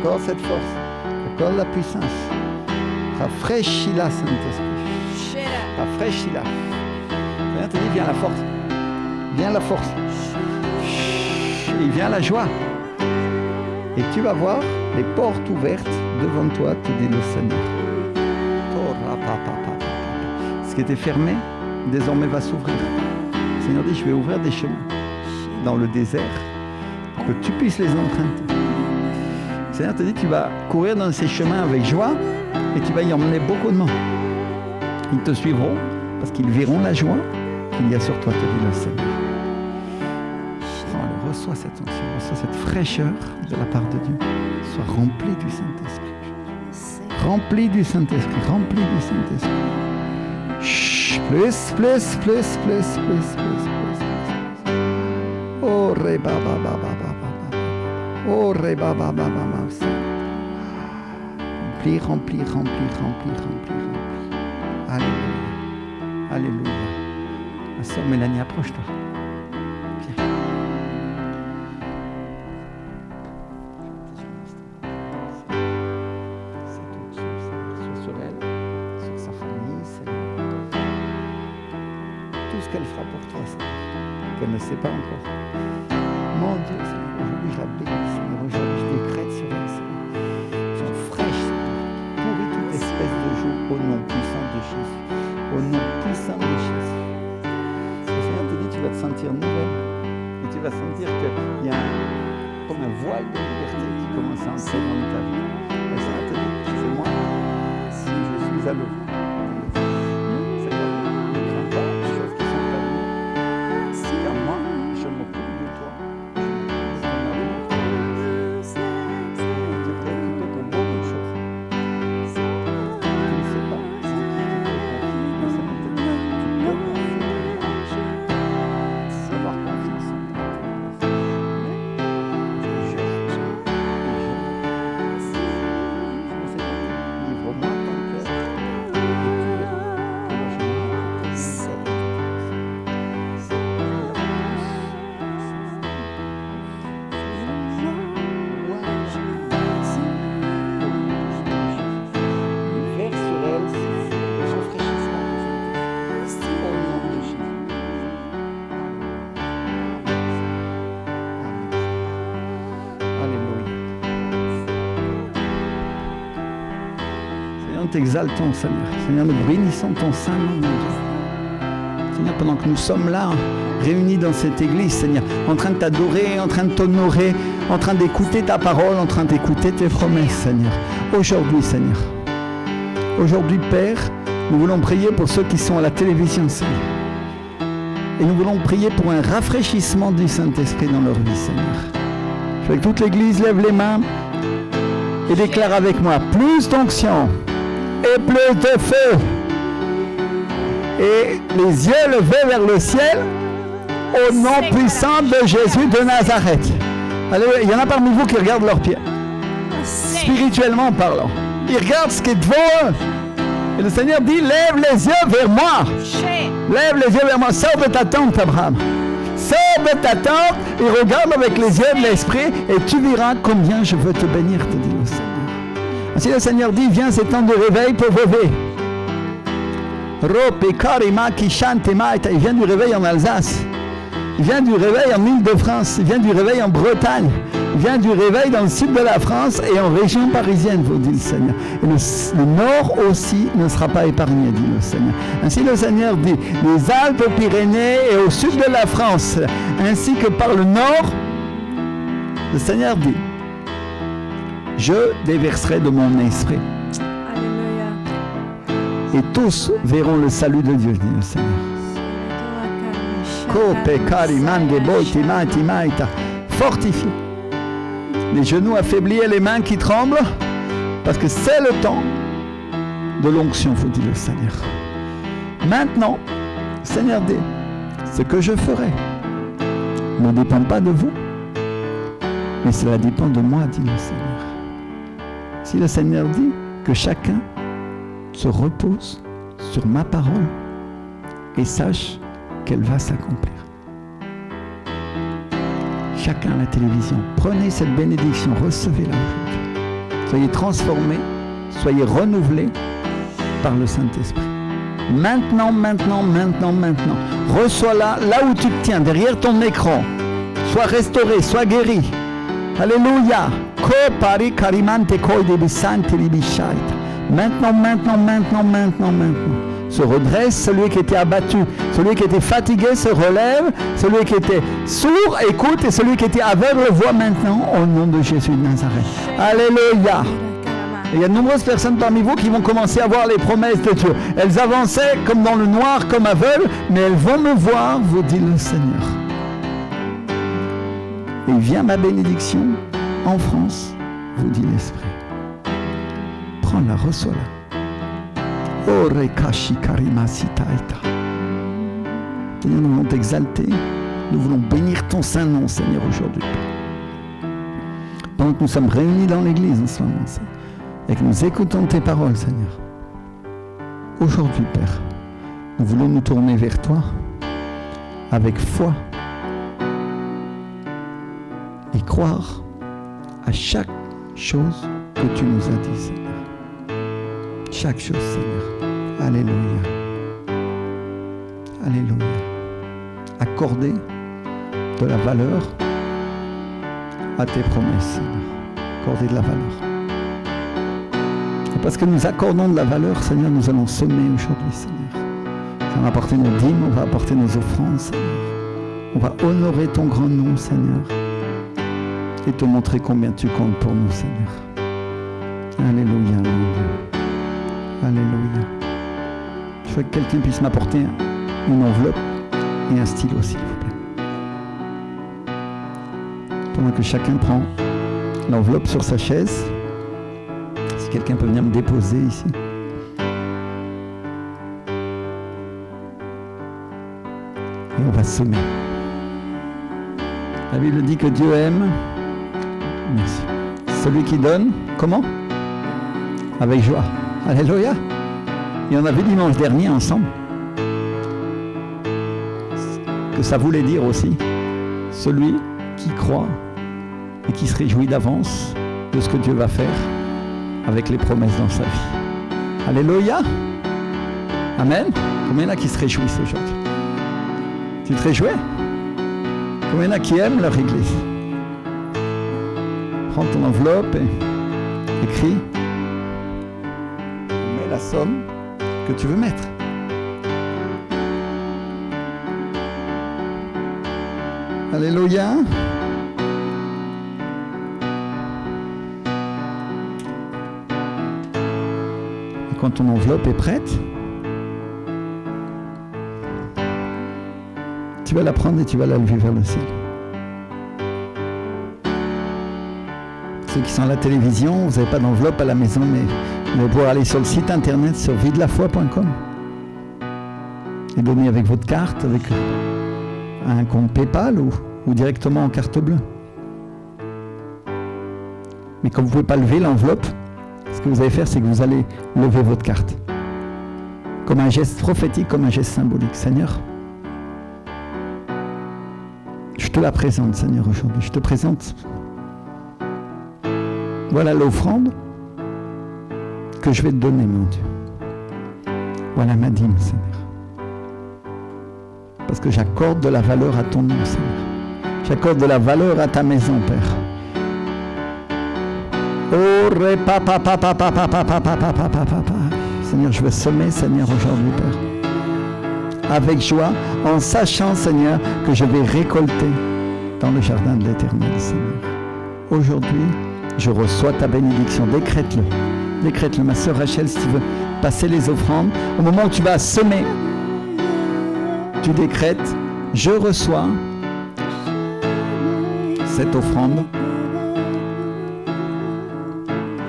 Accorde cette force, accorde la puissance. Rafraîchis-la, Saint-Esprit. Rafraîchis-la. Seigneur te dit, viens la force. Viens la force. Et vient la joie. Et tu vas voir les portes ouvertes devant toi, te dit le Seigneur. Ce qui était fermé, désormais va s'ouvrir. Le Seigneur dit, je vais ouvrir des chemins dans le désert pour que tu puisses les emprunter. Le Seigneur te dit, tu vas courir dans ces chemins avec joie et tu vas y emmener beaucoup de monde. Ils te suivront parce qu'ils verront la joie qu'il y a sur toi, te dit le Seigneur. Reçois cette onction, reçois cette fraîcheur de la part de Dieu. Sois rempli du Saint-Esprit. Rempli du Saint-Esprit, rempli du Saint-Esprit. Chut, plus. Oh, reba, ba, ba, ba, ba, ba. Oh, reba, ba, ba, ba, ba. Rempli. Alléluia. Alléluia. Ma sœur Mélanie, approche-toi. Viens. C'est tout sur elle, sur sa famille, tout ce qu'elle fera pour toi, qu'elle ne sait pas encore. Mon Dieu, Seigneur, aujourd'hui je la bénis, Seigneur, aujourd'hui je décrète sur elle, Seigneur. Sois fraîche, Seigneur. Pourris toute espèce de joug au nom puissant de Jésus. Au nom puissant de Jésus. Le Seigneur te dit, tu vas te sentir nouvelle. Et tu vas sentir qu'il y a comme un voile de liberté qui commence à entrer dans ta vie. Le Seigneur te dit, c'est moi, si je suis à l'œuvre. Seigneur, ne crains pas les choses qui sont à nous. Car moi, je m'occupe de toi. Je m'occupe de ton amour. Tu es préoccupé pour beaucoup de choses. Tu ne sais pas en qui tu peux confier. Le Seigneur te dit, tu peux confier. Tu peux avoir confiance en toi. Livre-moi ton cœur et tu verras que je vers sur elle, le rafraîchissement au nom de Jésus. Alléluia. Seigneur, nous t'exaltons, Seigneur. Seigneur, nous bénissons ton saint nom, mon Dieu. Seigneur, pendant que nous sommes là, réunis dans cette église, Seigneur, en train de t'adorer, en train de t'honorer, en train d'écouter ta parole, en train d'écouter tes promesses, Seigneur. Aujourd'hui, Seigneur. Aujourd'hui, Père, nous voulons prier pour ceux qui sont à la télévision, Seigneur. Et nous voulons prier pour un rafraîchissement du Saint-Esprit dans leur vie, Seigneur. Je veux que toute l'église lève les mains et déclare avec moi plus d'onction et plus de feu. Et les yeux levés vers le ciel au nom puissant de Jésus de Nazareth. Alléluia. Il y en a parmi vous qui regardent leurs pieds. Spirituellement parlant. Ils regardent ce qui est devant eux. Et le Seigneur dit, lève les yeux vers moi. Lève les yeux vers moi. Sors de ta tente, Abraham. Sors de ta tente et regarde avec les yeux de l'esprit et tu verras combien je veux te bénir, te dit le Seigneur. Ainsi le Seigneur dit, viens, c'est temps de réveil pour vos vies. Il vient du réveil en Alsace. Il vient du réveil en Île-de-France. Il vient du réveil en Bretagne. Il vient du réveil dans le sud de la France et en région parisienne, vous dit le Seigneur. Et le nord aussi ne sera pas épargné, dit le Seigneur. Ainsi le Seigneur dit, les Alpes, aux Pyrénées et au sud de la France, ainsi que par le nord, le Seigneur dit, je déverserai de mon esprit. Et tous verront le salut de Dieu, dit le Seigneur. Fortifié. Les genoux affaiblis et les mains qui tremblent, parce que c'est le temps de l'onction, vous dit le Seigneur. Maintenant, le Seigneur dit, ce que je ferai ne dépend pas de vous, mais cela dépend de moi, dit le Seigneur. Si le Seigneur dit que chacun se repose sur ma parole et sache qu'elle va s'accomplir. Chacun à la télévision, prenez cette bénédiction, recevez-la aujourd'hui. Soyez transformés, soyez renouvelés par le Saint-Esprit. Maintenant. Reçois-la là où tu te tiens, derrière ton écran. Sois restauré, sois guéri. Alléluia. Maintenant. Se redresse, celui qui était abattu, celui qui était fatigué se relève, celui qui était sourd écoute et celui qui était aveugle voit maintenant au nom de Jésus de Nazareth. Alléluia. Et il y a de nombreuses personnes parmi vous qui vont commencer à voir les promesses de Dieu. Elles avançaient comme dans le noir, comme aveugles, mais elles vont me voir, vous dit le Seigneur. Et vient ma bénédiction en France, vous dit l'Esprit. Prends Prends-la, reçois-la. Orekashi karimasitaita. Seigneur, nous voulons t'exalter. Nous voulons bénir ton saint nom, Seigneur, aujourd'hui. Pendant que nous sommes réunis dans l'église en ce moment, Seigneur, et que nous écoutons tes paroles, Seigneur. Aujourd'hui, Père, nous voulons nous tourner vers toi avec foi et croire à chaque chose que tu nous as dit, Seigneur. Chaque chose, Seigneur. Alléluia. Alléluia. Accorder de la valeur à tes promesses, Seigneur. Accorder de la valeur. Et parce que nous accordons de la valeur, Seigneur, nous allons semer aujourd'hui, Seigneur. On va apporter nos dîmes, on va apporter nos offrandes, Seigneur. On va honorer ton grand nom, Seigneur. Et te montrer combien tu comptes pour nous, Seigneur. Alléluia, mon Dieu. Alléluia. Je veux que quelqu'un puisse m'apporter une enveloppe et un stylo, s'il vous plaît. Pendant que chacun prend l'enveloppe sur sa chaise, si quelqu'un peut venir me déposer ici. Et on va semer. La Bible dit que Dieu aime. Merci. Celui qui donne, comment? Avec joie. Alléluia. Et on a vu dimanche dernier ensemble que ça voulait dire aussi celui qui croit et qui se réjouit d'avance de ce que Dieu va faire avec les promesses dans sa vie. Alléluia. Amen. Combien il y en a qui se réjouissent aujourd'hui? Tu te réjouis? Combien il y en a qui aiment leur église? Prends ton enveloppe et écris. Mets la somme que tu veux mettre. Alléluia. Et quand ton enveloppe est prête, tu vas la prendre et tu vas la lever vers le ciel. Ceux qui sont à la télévision, vous n'avez pas d'enveloppe à la maison, mais vous allez pouvoir aller sur le site internet sur videlafoy.com et donner avec votre carte, avec un compte PayPal ou directement en carte bleue. Mais comme vous ne pouvez pas lever l'enveloppe, ce que vous allez faire, c'est que vous allez lever votre carte. Comme un geste prophétique, comme un geste symbolique. Seigneur, je te la présente, Seigneur, aujourd'hui. Je te présente. Voilà l'offrande que je vais te donner, mon Dieu. Voilà ma dîme, Seigneur. Parce que j'accorde de la valeur à ton nom, Seigneur. J'accorde de la valeur à ta maison, Père. Seigneur, je veux semer, Seigneur, aujourd'hui, Père. Avec joie, en sachant, Seigneur, que je vais récolter dans le jardin de l'Éternel, Seigneur. Aujourd'hui, je reçois ta bénédiction. Décrète-le. Décrète-le, ma sœur Rachel, si tu veux passer les offrandes. Au moment où tu vas semer, tu décrètes, je reçois cette offrande.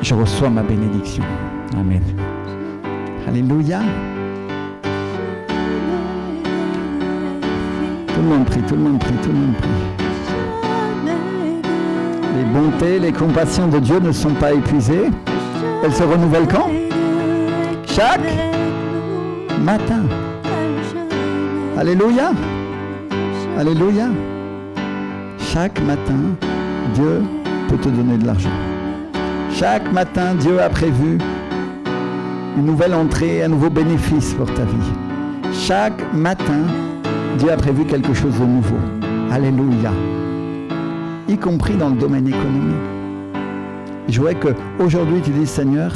Je reçois ma bénédiction. Amen. Alléluia. Tout le monde prie, tout le monde prie, tout le monde prie. Les bontés, les compassions de Dieu ne sont pas épuisées. Elles se renouvellent quand? Chaque matin. Alléluia. Alléluia. Chaque matin, Dieu peut te donner de l'argent. Chaque matin, Dieu a prévu une nouvelle entrée, un nouveau bénéfice pour ta vie. Chaque matin, Dieu a prévu quelque chose de nouveau. Alléluia. Y compris dans le domaine économique. Je voudrais qu'aujourd'hui tu dises, Seigneur,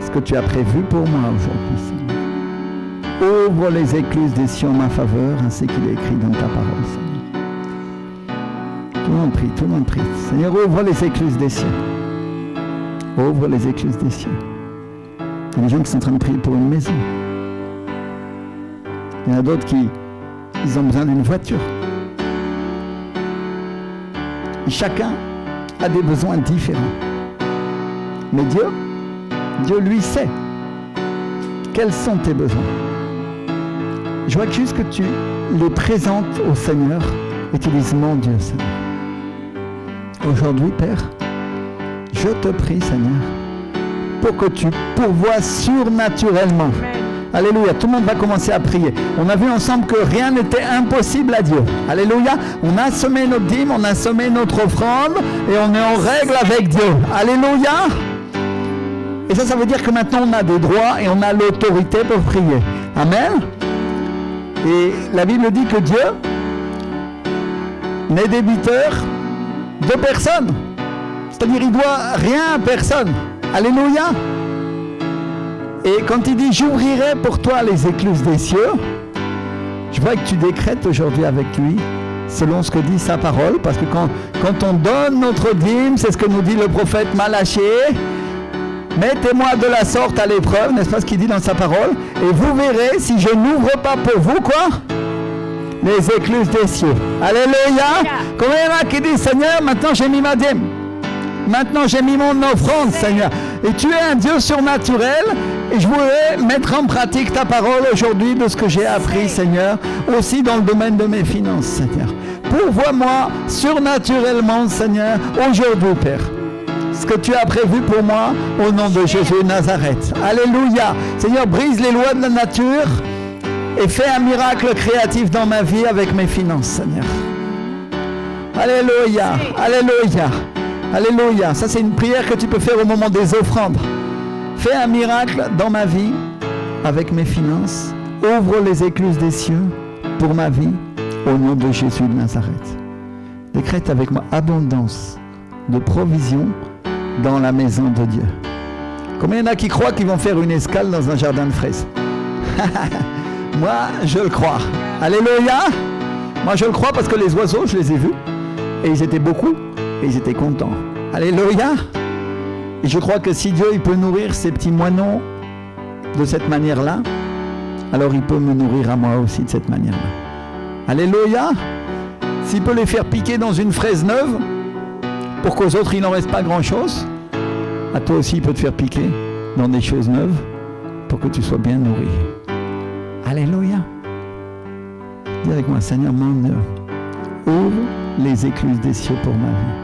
ce que tu as prévu pour moi aujourd'hui, Seigneur. Ouvre les écluses des cieux en ma faveur, ainsi qu'il est écrit dans ta parole, Seigneur. Tout le monde prie, tout le monde prie. Seigneur, ouvre les écluses des cieux. Ouvre les écluses des cieux. Il y a des gens qui sont en train de prier pour une maison. Il y en a d'autres qui ont besoin d'une voiture. Et chacun a des besoins différents. Mais Dieu Dieu, lui, sait quels sont tes besoins. Je vois juste que tu les présentes au Seigneur et tu dises, mon Dieu, Seigneur. Aujourd'hui, Père, je te prie, Seigneur, pour que tu pourvoies surnaturellement. Alléluia, tout le monde va commencer à prier. On a vu ensemble que rien n'était impossible à Dieu. Alléluia, on a semé notre dîme, on a semé notre offrande et on est en règle avec Dieu. Alléluia. Et ça veut dire que maintenant on a des droits et on a l'autorité pour prier. Amen. Et la Bible dit que Dieu n'est débiteur de personne. C'est-à-dire il ne doit rien à personne. Alléluia. Et quand il dit « J'ouvrirai pour toi les écluses des cieux », je vois que tu décrètes aujourd'hui avec lui, selon ce que dit sa parole, parce que quand on donne notre dîme, c'est ce que nous dit le prophète Malachie, « Mettez-moi de la sorte à l'épreuve », n'est-ce pas ce qu'il dit dans sa parole, « et vous verrez si je n'ouvre pas pour vous, quoi ? Les écluses des cieux. » Alléluia. Combien il y en a qui disent « Seigneur, maintenant j'ai mis ma dîme. Maintenant j'ai mis mon offrande, Seigneur. » Et tu es un Dieu surnaturel. Et je voudrais mettre en pratique ta parole aujourd'hui de ce que j'ai appris, Seigneur, aussi dans le domaine de mes finances, Seigneur. Pourvois-moi surnaturellement, Seigneur, aujourd'hui, Père, ce que tu as prévu pour moi au nom de Jésus de Nazareth. Alléluia. Seigneur, brise les lois de la nature et fais un miracle créatif dans ma vie avec mes finances, Seigneur. Alléluia. Alléluia. Alléluia. Ça, c'est une prière que tu peux faire au moment des offrandes. Fais un miracle dans ma vie avec mes finances. Ouvre les écluses des cieux pour ma vie au nom de Jésus de Nazareth. Décrète avec moi abondance de provision dans la maison de Dieu. Combien il y en a qui croient qu'ils vont faire une escale dans un jardin de fraises? Moi, je le crois. Alléluia. Moi, je le crois parce que les oiseaux, je les ai vus. Et ils étaient beaucoup. Et ils étaient contents. Alléluia. Et je crois que si Dieu il peut nourrir ces petits moineaux de cette manière-là, alors il peut me nourrir à moi aussi de cette manière-là. Alléluia. S'il peut les faire piquer dans une fraise neuve, pour qu'aux autres il n'en reste pas grand-chose, à toi aussi il peut te faire piquer dans des choses neuves, pour que tu sois bien nourri. Alléluia. Dis avec moi, Seigneur mon Dieu, ouvre les écluses des cieux pour ma vie.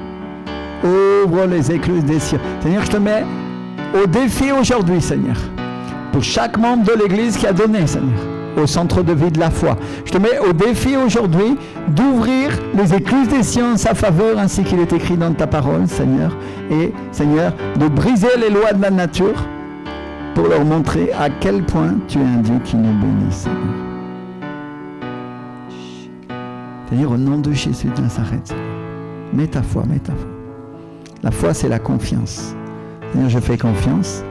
Ouvre les écluses des cieux. Seigneur, je te mets au défi aujourd'hui, Seigneur, pour chaque membre de l'Église qui a donné, Seigneur, au centre de vie de la foi. Je te mets au défi aujourd'hui d'ouvrir les écluses des cieux en sa faveur, ainsi qu'il est écrit dans ta parole, Seigneur. Et, Seigneur, de briser les lois de la nature pour leur montrer à quel point tu es un Dieu qui nous bénit, Seigneur. Seigneur, au nom de Jésus de Nazareth, mets ta foi, mets ta foi. La foi, c'est la confiance. Seigneur, je fais confiance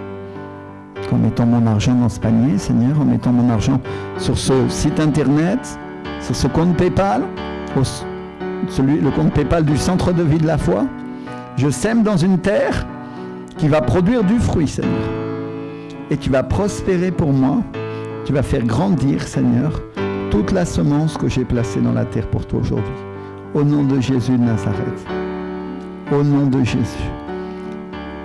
en mettant mon argent dans ce panier, Seigneur, en mettant mon argent sur ce site internet, sur ce compte PayPal, le compte PayPal du centre de vie de la foi. Je sème dans une terre qui va produire du fruit, Seigneur. Et tu vas prospérer pour moi. Tu vas faire grandir, Seigneur, toute la semence que j'ai placée dans la terre pour toi aujourd'hui. Au nom de Jésus de Nazareth. Au nom de Jésus.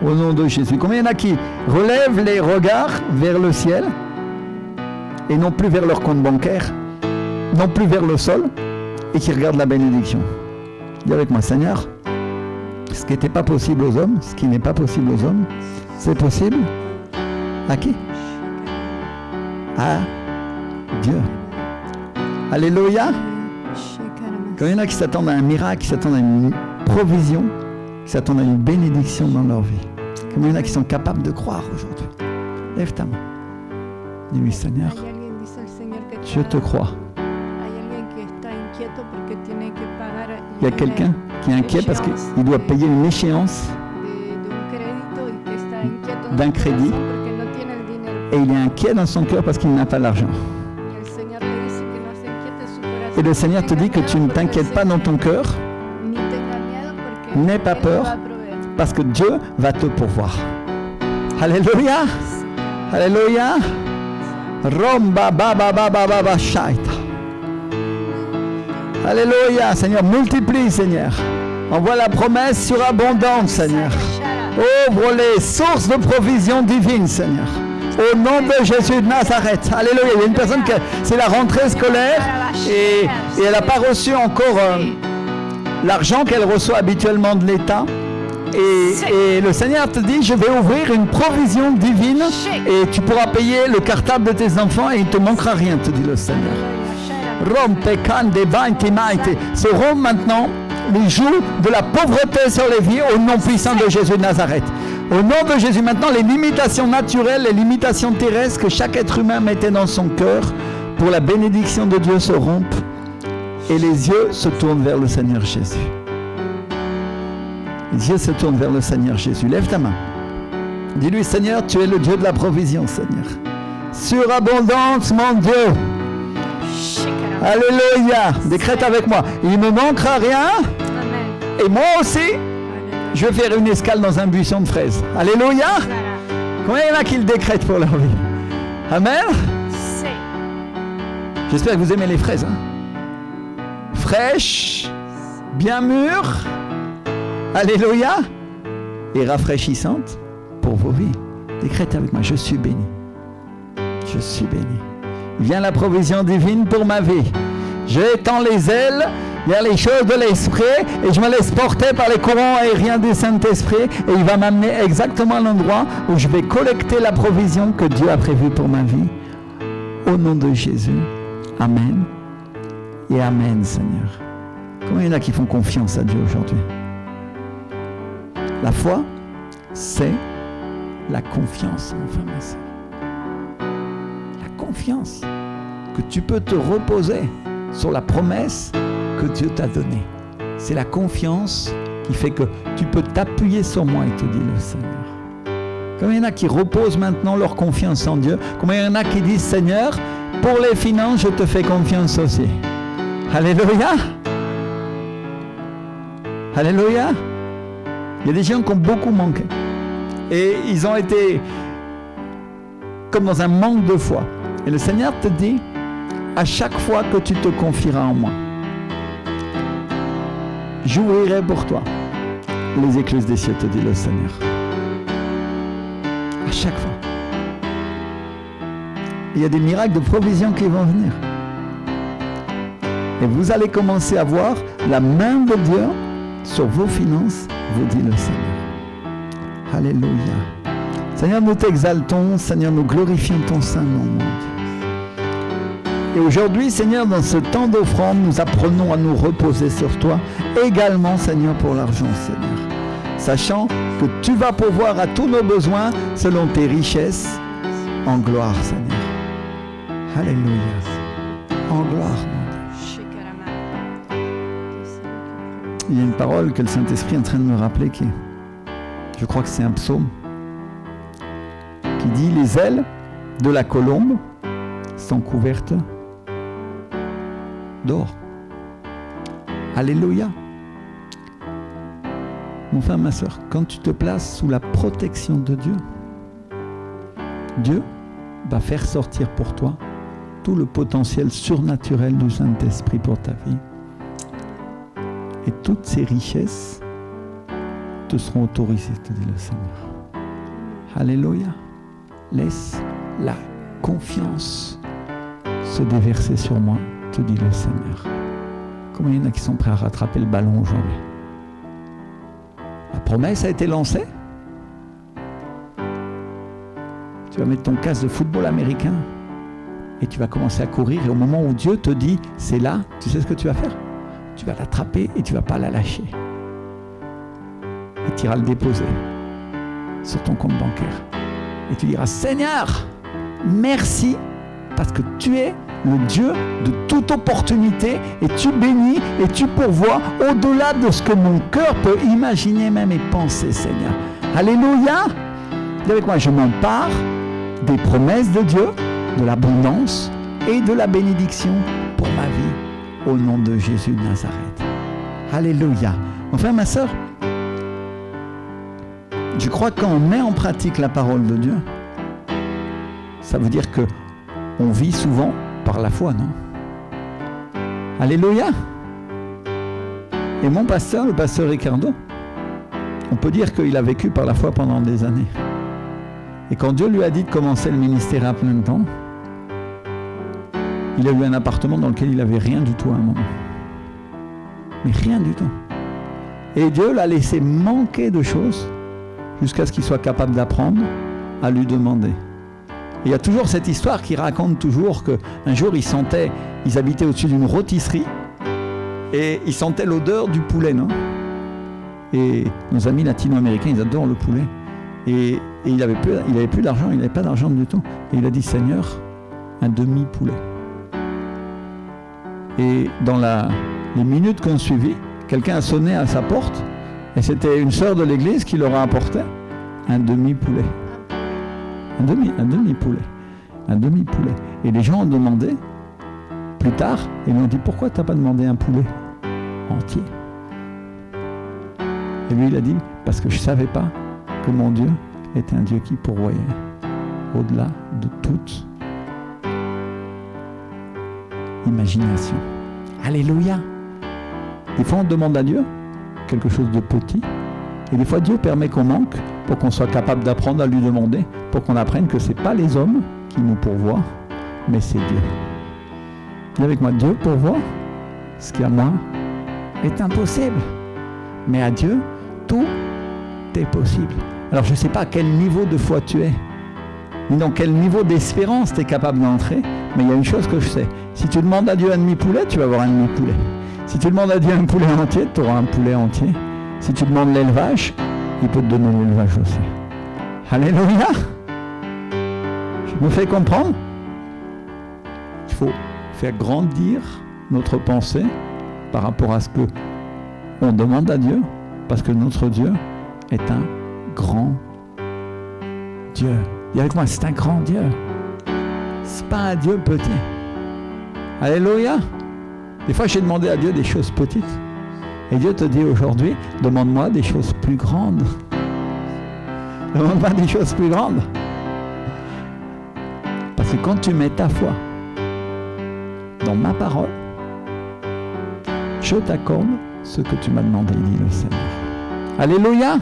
Au nom de Jésus. Combien il y en a qui relèvent les regards vers le ciel et non plus vers leur compte bancaire, non plus vers le sol et qui regardent la bénédiction? Dis avec moi, Seigneur, ce qui n'était pas possible aux hommes, ce qui n'est pas possible aux hommes, c'est possible à qui? À Dieu. Alléluia. Quand il y en a qui s'attendent à un miracle, qui s'attendent à une provision, qui s'attendent à une bénédiction dans leur vie. Combien il y en a qui sont capables de croire aujourd'hui? Lève ta main. Dis-lui, Seigneur, je te crois. Il y a quelqu'un qui est inquiet parce qu'il doit payer une échéance d'un crédit et il est inquiet dans son cœur parce qu'il n'a pas l'argent. Et le Seigneur te dit que tu ne t'inquiètes pas dans ton cœur, n'aie pas peur, parce que Dieu va te pourvoir. Alléluia. Alléluia. Romba baba baba baba shaita. Alléluia. Seigneur, multiplie, Seigneur. Envoie la promesse surabondante, Seigneur. Ouvre les sources de provision divine, Seigneur. Au nom de Jésus de Nazareth. Alléluia. Il y a une personne qui, c'est la rentrée scolaire et elle n'a pas reçu encore l'argent qu'elle reçoit habituellement de l'État. Et le Seigneur te dit, je vais ouvrir une provision divine et tu pourras payer le cartable de tes enfants et il ne te manquera rien, te dit le Seigneur. Se rompent maintenant les joues de la pauvreté sur les vies au nom puissant de Jésus de Nazareth. Au nom de Jésus, maintenant, les limitations naturelles, les limitations terrestres que chaque être humain mettait dans son cœur pour la bénédiction de Dieu se rompent et les yeux se tournent vers le Seigneur Jésus. Les yeux se tournent vers le Seigneur Jésus. Lève ta main. Dis-lui, Seigneur, tu es le Dieu de la provision, Seigneur. Surabondance, mon Dieu. Alléluia. Décrète avec moi. Il ne me manquera rien. Et moi aussi, je vais faire une escale dans un buisson de fraises. Alléluia. Combien il y en a qui le décrètent pour leur vie? Amen. J'espère que vous aimez les fraises. Fraîches, bien mûres. Alléluia. Et rafraîchissantes pour vos vies. Décrète avec moi. Je suis béni. Je suis béni. Vient la provision divine pour ma vie. J'étends les ailes vers les choses de l'esprit et je me laisse porter par les courants aériens du Saint-Esprit et il va m'amener exactement à l'endroit où je vais collecter la provision que Dieu a prévue pour ma vie. Au nom de Jésus. Amen. Et Amen, Seigneur. Combien il y en a qui font confiance à Dieu aujourd'hui? La foi, c'est la confiance, mon frère, ma soeur. La confiance que tu peux te reposer sur la promesse que Dieu t'a donnée. C'est la confiance qui fait que tu peux t'appuyer sur moi, il te dit le Seigneur. Combien il y en a qui reposent maintenant leur confiance en Dieu? Combien il y en a qui disent, Seigneur, pour les finances, je te fais confiance aussi. Alléluia. Alléluia. Il y a des gens qui ont beaucoup manqué. Et ils ont été comme dans un manque de foi. Et le Seigneur te dit, à chaque fois que tu te confieras en moi, j'ouvrirai pour toi les écluses des cieux, te dit le Seigneur. À chaque fois. Il y a des miracles de provision qui vont venir. Et vous allez commencer à voir la main de Dieu sur vos finances, vous dit le Seigneur. Alléluia. Seigneur, nous t'exaltons. Seigneur, nous glorifions ton Saint nom, mon Dieu. Et aujourd'hui, Seigneur, dans ce temps d'offrande, nous apprenons à nous reposer sur toi, également, Seigneur, pour l'argent, Seigneur. Sachant que tu vas pourvoir à tous nos besoins selon tes richesses en gloire, Seigneur. Alléluia. En gloire, mon Dieu. Il y a une parole que le Saint-Esprit est en train de me rappeler qui, je crois que c'est un psaume, qui dit « Les ailes de la colombe sont couvertes d'or. » Alléluia. Mon frère, ma soeur, quand tu te places sous la protection de Dieu, Dieu va faire sortir pour toi tout le potentiel surnaturel du Saint-Esprit pour ta vie. Et toutes ces richesses te seront autorisées, te dit le Seigneur. Alléluia. Laisse la confiance se déverser sur moi, te dit le Seigneur. Combien il y en a qui sont prêts à rattraper le ballon aujourd'hui? La promesse a été lancée. Tu vas mettre ton casque de football américain et tu vas commencer à courir. Et au moment où Dieu te dit, c'est là, tu sais ce que tu vas faire? Tu vas l'attraper et tu ne vas pas la lâcher. Et tu iras le déposer sur ton compte bancaire. Et tu diras, Seigneur, merci, parce que tu es le Dieu de toute opportunité et tu bénis et tu pourvois au-delà de ce que mon cœur peut imaginer même et penser, Seigneur. Alléluia. Dis avec moi, je m'empare des promesses de Dieu, de l'abondance et de la bénédiction pour ma vie, au nom de Jésus de Nazareth. Alléluia. Mon frère, ma soeur, je crois que quand on met en pratique la parole de Dieu, ça veut dire qu'on vit souvent par la foi, non? Alléluia. Et mon pasteur, le pasteur Ricardo, on peut dire qu'il a vécu par la foi pendant des années. Et quand Dieu lui a dit de commencer le ministère à plein temps, il a eu un appartement dans lequel il n'avait rien du tout à un moment. Mais rien du tout. Et Dieu l'a laissé manquer de choses jusqu'à ce qu'il soit capable d'apprendre à lui demander. Et il y a toujours cette histoire qui raconte toujours qu'un jour ils habitaient au-dessus d'une rôtisserie et ils sentaient l'odeur du poulet, non ? Et nos amis latino-américains, ils adorent le poulet. Et il avait plus d'argent, il n'avait pas d'argent du tout. Et il a dit, Seigneur, un demi-poulet. Et dans les minutes qu'on suivit, quelqu'un a sonné à sa porte et c'était une sœur de l'église qui leur a apporté un demi-poulet. Un demi-poulet. Et les gens ont demandé, plus tard, ils m'ont dit, pourquoi tu n'as pas demandé un poulet entier ? Et lui, il a dit, parce que je ne savais pas que mon Dieu est un Dieu qui pourvoyait au-delà de toute imagination. Alléluia. Des fois, on demande à Dieu quelque chose de petit. Et des fois, Dieu permet qu'on manque pour qu'on soit capable d'apprendre à lui demander, pour qu'on apprenne que ce n'est pas les hommes qui nous pourvoient, mais c'est Dieu. Dis avec moi, Dieu pourvoit ce qui à moi est impossible. Mais à Dieu, tout est possible. Alors, je ne sais pas à quel niveau de foi tu es, ni dans quel niveau d'espérance tu es capable d'entrer, mais il y a une chose que je sais. Si tu demandes à Dieu un demi-poulet, tu vas avoir un demi-poulet. Si tu demandes à Dieu un poulet entier, tu auras un poulet entier. Si tu demandes l'élevage, il peut te donner l'élevage aussi. Alléluia! Je me fais comprendre? Il faut faire grandir notre pensée par rapport à ce que on demande à Dieu, parce que notre Dieu est un grand Dieu. Dis avec moi, c'est un grand Dieu. C'est pas un Dieu petit. Alléluia. Des fois, j'ai demandé à Dieu des choses petites. Et Dieu te dit aujourd'hui, demande-moi des choses plus grandes. Demande-moi des choses plus grandes. Parce que quand tu mets ta foi dans ma parole, je t'accorde ce que tu m'as demandé, dit le Seigneur. Alléluia.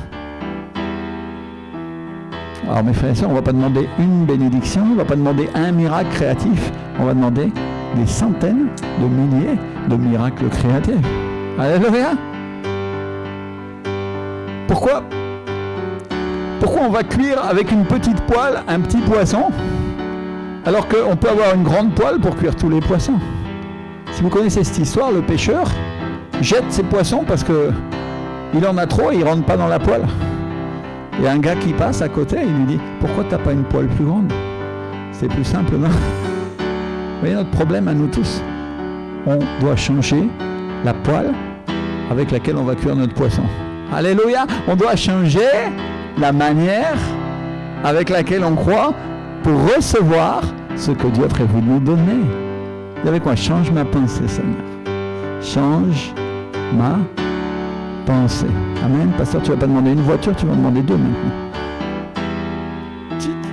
Alors mes frères et sœurs, on ne va pas demander une bénédiction, on ne va pas demander un miracle créatif, on va demander des centaines de milliers de miracles créatifs. Alléluia. Pourquoi on va cuire avec une petite poêle un petit poisson alors qu'on peut avoir une grande poêle pour cuire tous les poissons? Si vous connaissez cette histoire, le pêcheur jette ses poissons parce qu'il en a trop et il ne rentre pas dans la poêle. Et un gars qui passe à côté, il lui dit « Pourquoi tu n'as pas une poêle plus grande ?» C'est plus simple, non? Vous voyez notre problème à nous tous. On doit changer la poêle avec laquelle on va cuire notre poisson. Alléluia! On doit changer la manière avec laquelle on croit pour recevoir ce que Dieu a prévu de nous donner. Dis avec moi, change ma pensée, Seigneur. Change ma pensée. Amen. Pasteur, tu ne vas pas demander une voiture, tu vas demander deux maintenant.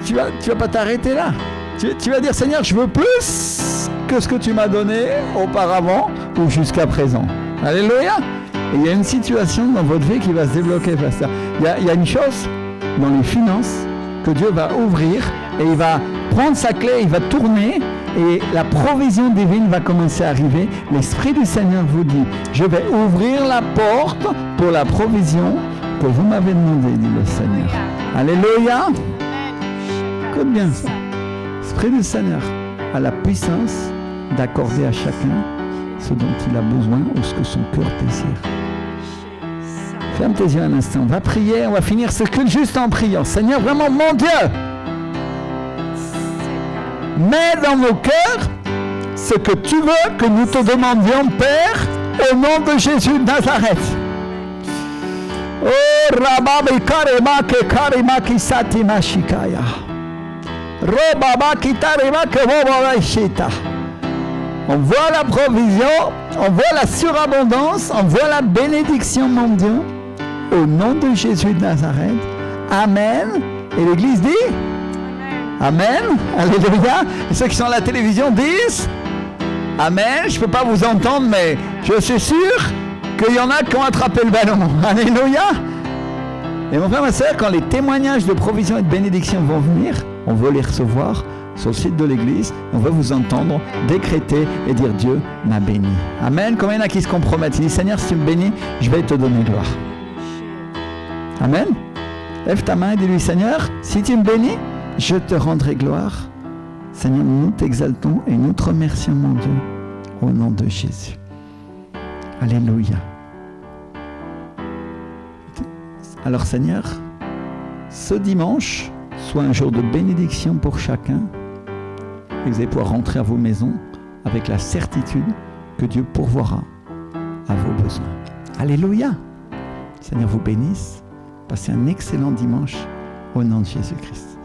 Tu vas pas t'arrêter là. Tu vas dire, Seigneur, je veux plus que ce que tu m'as donné auparavant ou jusqu'à présent. Alléluia. Et il y a une situation dans votre vie qui va se débloquer, pasteur. Il y a une chose dans les finances que Dieu va ouvrir et il va prendre sa clé, il va tourner et la provision divine va commencer à arriver. L'Esprit du Seigneur vous dit, je vais ouvrir la porte pour la provision que vous m'avez demandé, dit le Seigneur. Alléluia. Écoute bien ça. L'Esprit du Seigneur a la puissance d'accorder à chacun ce dont il a besoin ou ce que son cœur désire. Ferme tes yeux un instant. On va prier, on va finir ce culte juste en priant. Seigneur, vraiment, mon Dieu, mets dans nos cœurs ce que tu veux que nous te demandions, Père, au nom de Jésus de Nazareth. Oh, Rababi Karema ke Karima Kisati Mashikaya. Robaba Kitarima ke Boboraishita. On voit la provision, on voit la surabondance, on voit la bénédiction, mon Dieu, au nom de Jésus de Nazareth. Amen. Et l'Église dit Amen. Alléluia. Et ceux qui sont à la télévision disent Amen. Je ne peux pas vous entendre, mais je suis sûr qu'il y en a qui ont attrapé le ballon. Alléluia. Et mon frère, ma soeur, quand les témoignages de provision et de bénédiction vont venir, on veut les recevoir sur le site de l'église. On veut vous entendre décréter et dire Dieu m'a béni. Amen. Combien il y en a qui se compromettent? Il dit Seigneur, si tu me bénis, je vais te donner gloire. Amen. Lève ta main et dis-lui Seigneur, si tu me bénis, je te rendrai gloire. Seigneur, nous t'exaltons et nous te remercions, mon Dieu, au nom de Jésus. Alléluia. Alors Seigneur, ce dimanche soit un jour de bénédiction pour chacun et vous allez pouvoir rentrer à vos maisons avec la certitude que Dieu pourvoira à vos besoins. Alléluia. Seigneur vous bénisse. Passez un excellent dimanche au nom de Jésus-Christ.